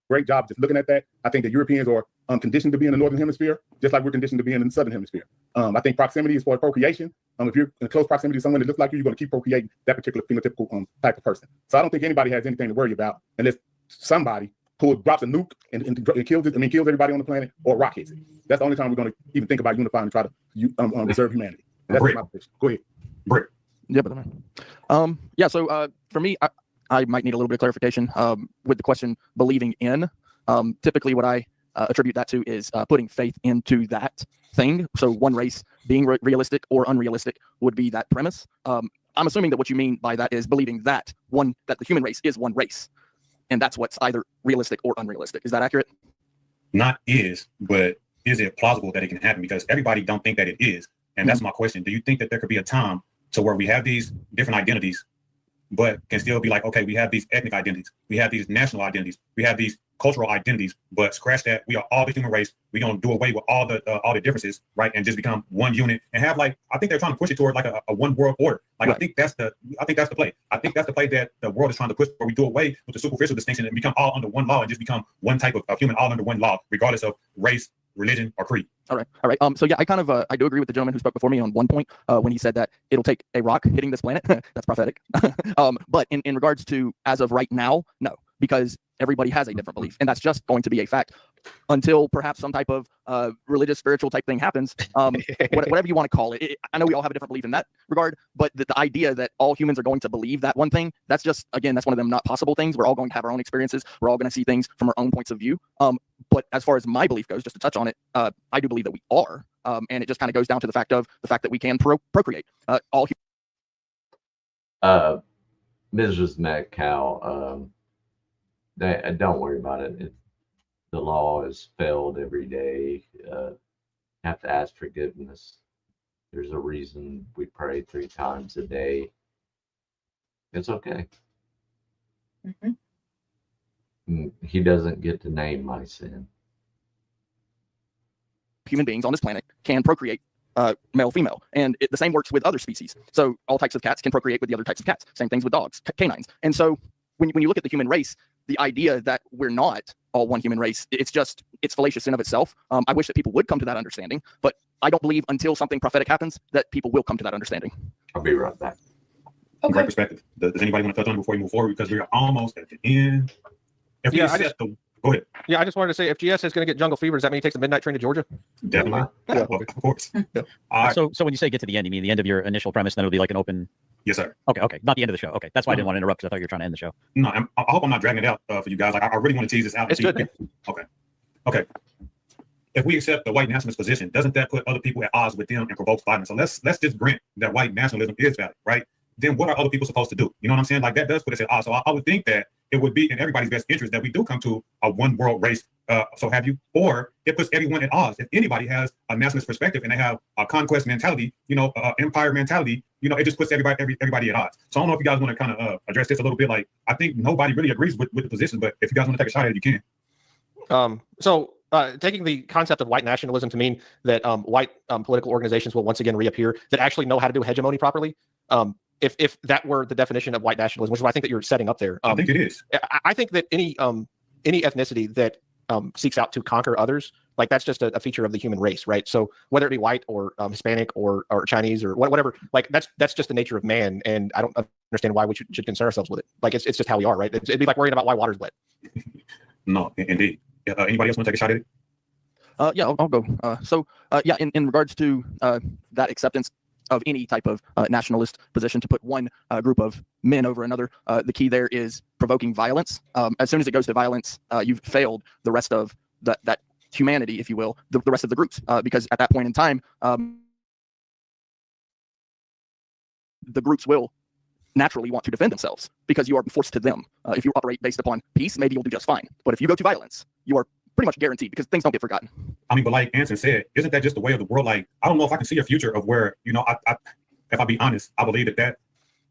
Speaker 7: Great job just looking at that. I think the Europeans are conditioned to be in the northern hemisphere, just like we're conditioned to be in the southern hemisphere. I think proximity is for procreation. If you're in close proximity to someone that looks like you're going to keep procreating that particular phenotypical type of person. So I don't think anybody has anything to worry about unless somebody drops a nuke and kills it. kills everybody on the planet, or rock hits it. That's the only time we're going to even think about unifying and try to preserve humanity. And that's my position. Go ahead, Britt.
Speaker 8: Yeah, but yeah. So for me, I might need a little bit of clarification with the question believing in. Typically, what I attribute that to is putting faith into that thing. So one race being realistic or unrealistic would be that premise. I'm assuming that what you mean by that is believing that the human race is one race, and that's what's either realistic or unrealistic. Is that accurate?
Speaker 4: Not is, but is it plausible that it can happen? Because everybody don't think that it is. And that's my question. Do you think that there could be a time to where we have these different identities, but can still be like, okay, we have these ethnic identities, we have these national identities, we have these cultural identities, but scratch that, we are all the human race. We're gonna do away with all the differences, right, and just become one unit and have, like, I think they're trying to push it toward like a one world order. Like, right. I think that's the play. I think that's the play that the world is trying to push, where we do away with the superficial distinction and become all under one law and just become one type of human, all under one law, regardless of race, religion, or creed.
Speaker 8: All right. So yeah, I do agree with the gentleman who spoke before me on one point when he said that it'll take a rock hitting this planet. That's prophetic. But in regards to as of right now, no, because everybody has a different belief, and that's just going to be a fact until perhaps some type of religious, spiritual type thing happens. Whatever you want to call it. I know we all have a different belief in that regard, but the idea that all humans are going to believe that one thing, that's just, again, that's one of them not possible things. We're all going to have our own experiences. We're all going to see things from our own points of view. But as far as my belief goes, just to touch on it, I do believe that we are, and it just kind of goes down to the fact that we can procreate. All
Speaker 2: Mrs. Metcalf, don't worry about it. The law is failed every day. Have to ask forgiveness. There's a reason we pray 3 times a day. It's okay. He doesn't get to name my sin.
Speaker 8: Human beings on this planet can procreate male, female, and the same works with other species. So all types of cats can procreate with the other types of cats. Same things with dogs, canines. And so when you look at the human race, the idea that we're not all one human race, it's fallacious in of itself. I wish that people would come to that understanding, but I don't believe until something prophetic happens that people will come to that understanding.
Speaker 2: I'll be right back.
Speaker 4: Okay. Great perspective. Does anybody want to touch on it before we move forward? Because we're almost at the end. Go ahead.
Speaker 6: Yeah, I just wanted to say, if GS is going to get jungle fever, does that mean he takes the midnight train to Georgia?
Speaker 4: Definitely. Yeah, well, of course.
Speaker 5: Yeah. So when you say get to the end, you mean the end of your initial premise, then it'll be like an open.
Speaker 4: Yes, sir.
Speaker 5: Okay. Not the end of the show. Okay. That's why I didn't want to interrupt, because I thought you were trying to end the show.
Speaker 4: No, I hope I'm not dragging it out for you guys. Like, I really want to tease this out.
Speaker 6: It's good.
Speaker 4: Okay. If we accept the white nationalist position, doesn't that put other people at odds with them and provoke violence? So let's just grant that white nationalism is valid, right? Then what are other people supposed to do? You know what I'm saying? Like, that does put us at odds. So I would think that it would be in everybody's best interest that we do come to a one world race, or it puts everyone at odds. If anybody has a nationalist perspective and they have a conquest mentality, empire mentality, it just puts everybody at odds. So I don't know if you guys want to kind of address this a little bit. Like, I think nobody really agrees with the position, but if you guys want to take a shot at it, you can.
Speaker 6: Taking the concept of white nationalism to mean that white political organizations will once again reappear that actually know how to do hegemony properly. If that were the definition of white nationalism, which is what I think that you're setting up there.
Speaker 4: I think it is.
Speaker 6: I think that any ethnicity that seeks out to conquer others, like, that's just a feature of the human race, right? So whether it be white or Hispanic or Chinese or whatever, like, that's just the nature of man, and I don't understand why we should concern ourselves with it. Like, it's just how we are, right? It'd be like worrying about why water's wet.
Speaker 4: No, indeed. Anybody else want to take a shot at it?
Speaker 8: Yeah, I'll go. In regards to that acceptance of any type of nationalist position to put one group of men over another, the key there is provoking violence. As soon as it goes to violence, you've failed the rest of that humanity, if you will, the rest of the groups, because at that point in time, the groups will naturally want to defend themselves because you are forced to them. If you operate based upon peace, maybe you'll do just fine. But if you go to violence, you are pretty much guaranteed, because things don't get forgotten.
Speaker 4: I mean, but like Anson said, isn't that just the way of the world? Like, I don't know if I can see a future of where, if I be honest, I believe that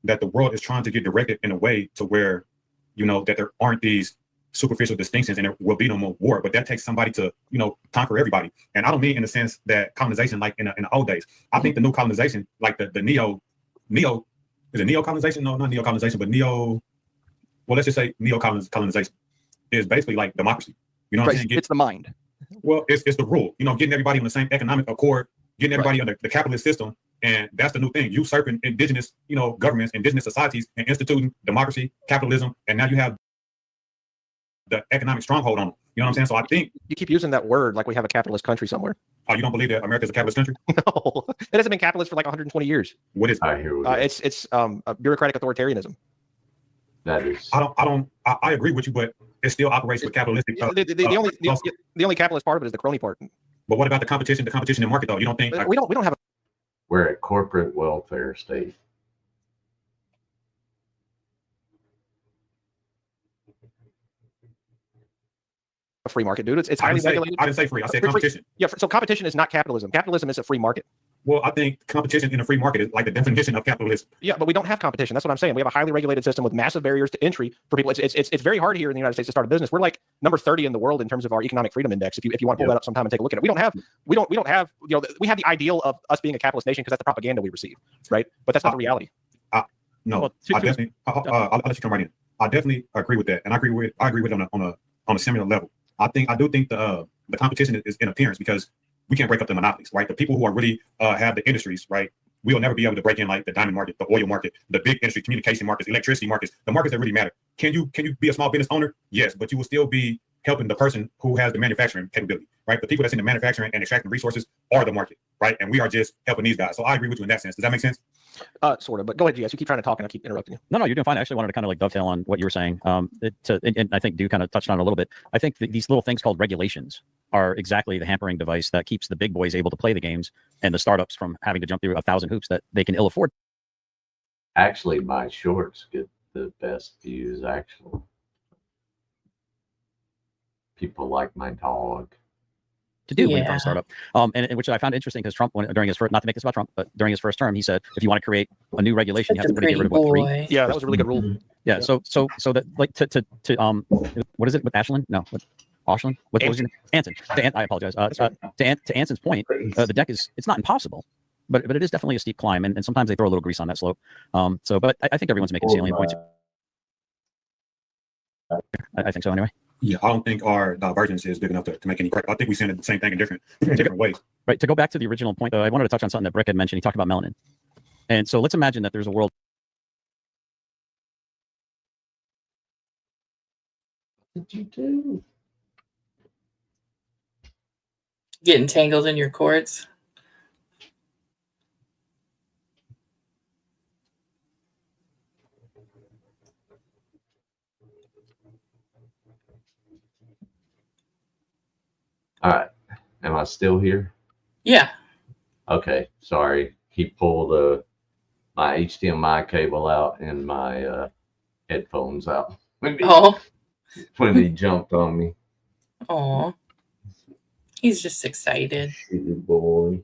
Speaker 4: the world is trying to get directed in a way to where, that there aren't these superficial distinctions and there will be no more war. But that takes somebody to, conquer everybody. And I don't mean in the sense that colonization, like in the old days. I think the new colonization, like the neo, is it neo-colonization? No, not neo-colonization, but well, let's just say neo-colonization is basically like democracy. You know what I'm saying?
Speaker 8: It's the mind.
Speaker 4: Well, it's the rule. Getting everybody on the same economic accord, getting everybody under the capitalist system, and that's the new thing. Usurping indigenous, governments, indigenous societies, and instituting democracy, capitalism, and now you have the economic stronghold on them. You know what I'm saying? So I think
Speaker 6: you keep using that word like we have a capitalist country somewhere.
Speaker 4: Oh, you don't believe that America is a capitalist country?
Speaker 6: No, it hasn't been capitalist for like 120 years.
Speaker 4: What is?
Speaker 6: It's a bureaucratic authoritarianism.
Speaker 2: That is.
Speaker 4: I agree with you, but it still operates with capitalistic.
Speaker 6: The only capitalist part of it is the crony part.
Speaker 4: But what about the competition? The competition in market, though. You don't think
Speaker 6: we don't have
Speaker 2: We're a corporate welfare state.
Speaker 6: a free market, dude. It's highly regulated.
Speaker 4: I didn't say free. I said competition.
Speaker 6: Yeah, so competition is not capitalism. Capitalism is a free market.
Speaker 4: Well, I think competition in a free market is like the definition of capitalism.
Speaker 6: Yeah, but we don't have competition. That's what I'm saying. We have a highly regulated system with massive barriers to entry for people. It's very hard here in the United States to start a business. We're like number 30 in the world in terms of our economic freedom index. If you want to pull that up sometime and take a look at it, we don't have we have the ideal of us being a capitalist nation because that's the propaganda we receive, right? But that's not the reality.
Speaker 4: No,
Speaker 5: Well,
Speaker 4: I definitely. I'll let you come right in. I definitely agree with that, and I agree with it on a similar level. I do think the competition is in appearance because we can't break up the monopolies, right? The people who are really have the industries, right? We'll never be able to break in like the diamond market, the oil market, the big industry, communication markets, electricity markets, the markets that really matter. Can you be a small business owner? Yes, but you will still be helping the person who has the manufacturing capability, right? The people that's in the manufacturing and extracting resources are the market, right? And we are just helping these guys. So I agree with you in that sense. Does that make sense?
Speaker 6: Sort of, but go ahead, GS. You keep trying to talk and I keep interrupting you.
Speaker 5: No, you're doing fine. I actually wanted to kind of like dovetail on what you were saying. And I think Dew kind of touched on it a little bit. I think these little things called regulations are exactly the hampering device that keeps the big boys able to play the games and the startups from having to jump through 1,000 hoops that they can ill afford.
Speaker 2: Actually, my shorts get the best views. Actually, people like my dog.
Speaker 5: To do when you're from a startup, and which I found interesting because Trump, during his first, not to make this about Trump, but during his first term, he said if you want to create a new regulation, you have to get rid of what, 3.
Speaker 6: Yeah, that was a really good rule.
Speaker 5: Yeah. So that like to what is it with Ashland? No, what Ashland? What was your name? Anson. I apologize. To Anson's point, the deck it's not impossible, but it is definitely a steep climb, and sometimes they throw a little grease on that slope. But I think everyone's making salient points. I think so anyway.
Speaker 4: Yeah, I don't think our divergence is big enough to make any crack. I think we saying the same thing in different ways.
Speaker 5: Right. To go back to the original point, though, I wanted to touch on something that Brick had mentioned. He talked about melanin. And so let's imagine that there's a world.
Speaker 2: What did you do?
Speaker 3: Getting tangled in your cords.
Speaker 2: All right. Am I still here?
Speaker 3: Yeah.
Speaker 2: Okay. Sorry. He pulled my HDMI cable out and my headphones out when he jumped on me.
Speaker 3: Oh. He's just excited.
Speaker 2: Good boy.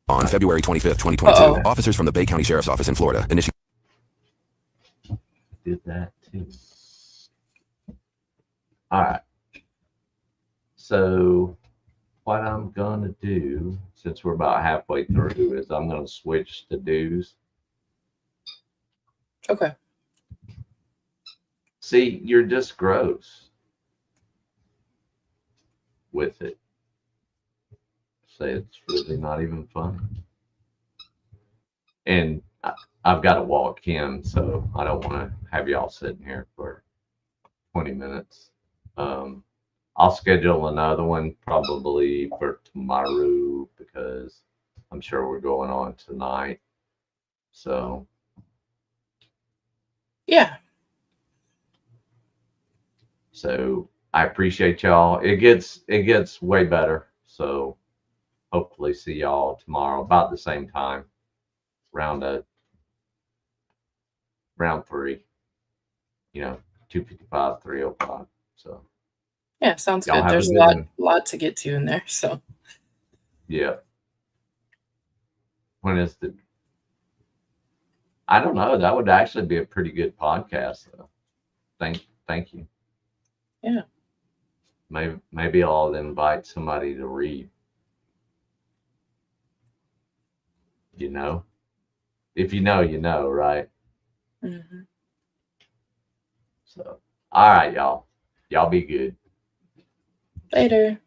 Speaker 9: On February 25th, 2022, officers from the Bay County Sheriff's Office in Florida initiated.
Speaker 2: Did that too. All right. So what I'm going to do, since we're about halfway through, is I'm going to switch to dues.
Speaker 3: Okay.
Speaker 2: See, you're just gross with it. Say it's really not even funny. And I've got to walk in, so I don't want to have y'all sitting here for 20 minutes. I'll schedule another one probably for tomorrow because I'm sure we're going on tonight. So
Speaker 3: yeah.
Speaker 2: So I appreciate y'all. It gets way better. So hopefully see y'all tomorrow about the same time. Round 3. 2:55, 3:05. So
Speaker 3: yeah, sounds
Speaker 2: y'all
Speaker 3: good. There's a lot to get to in there. So
Speaker 2: yeah. When is I don't know. That would actually be a pretty good podcast though. Thank you.
Speaker 3: Yeah.
Speaker 2: Maybe I'll invite somebody to read. If you know, right?
Speaker 3: Mm-hmm.
Speaker 2: So, all right, y'all. Y'all be good.
Speaker 3: Later.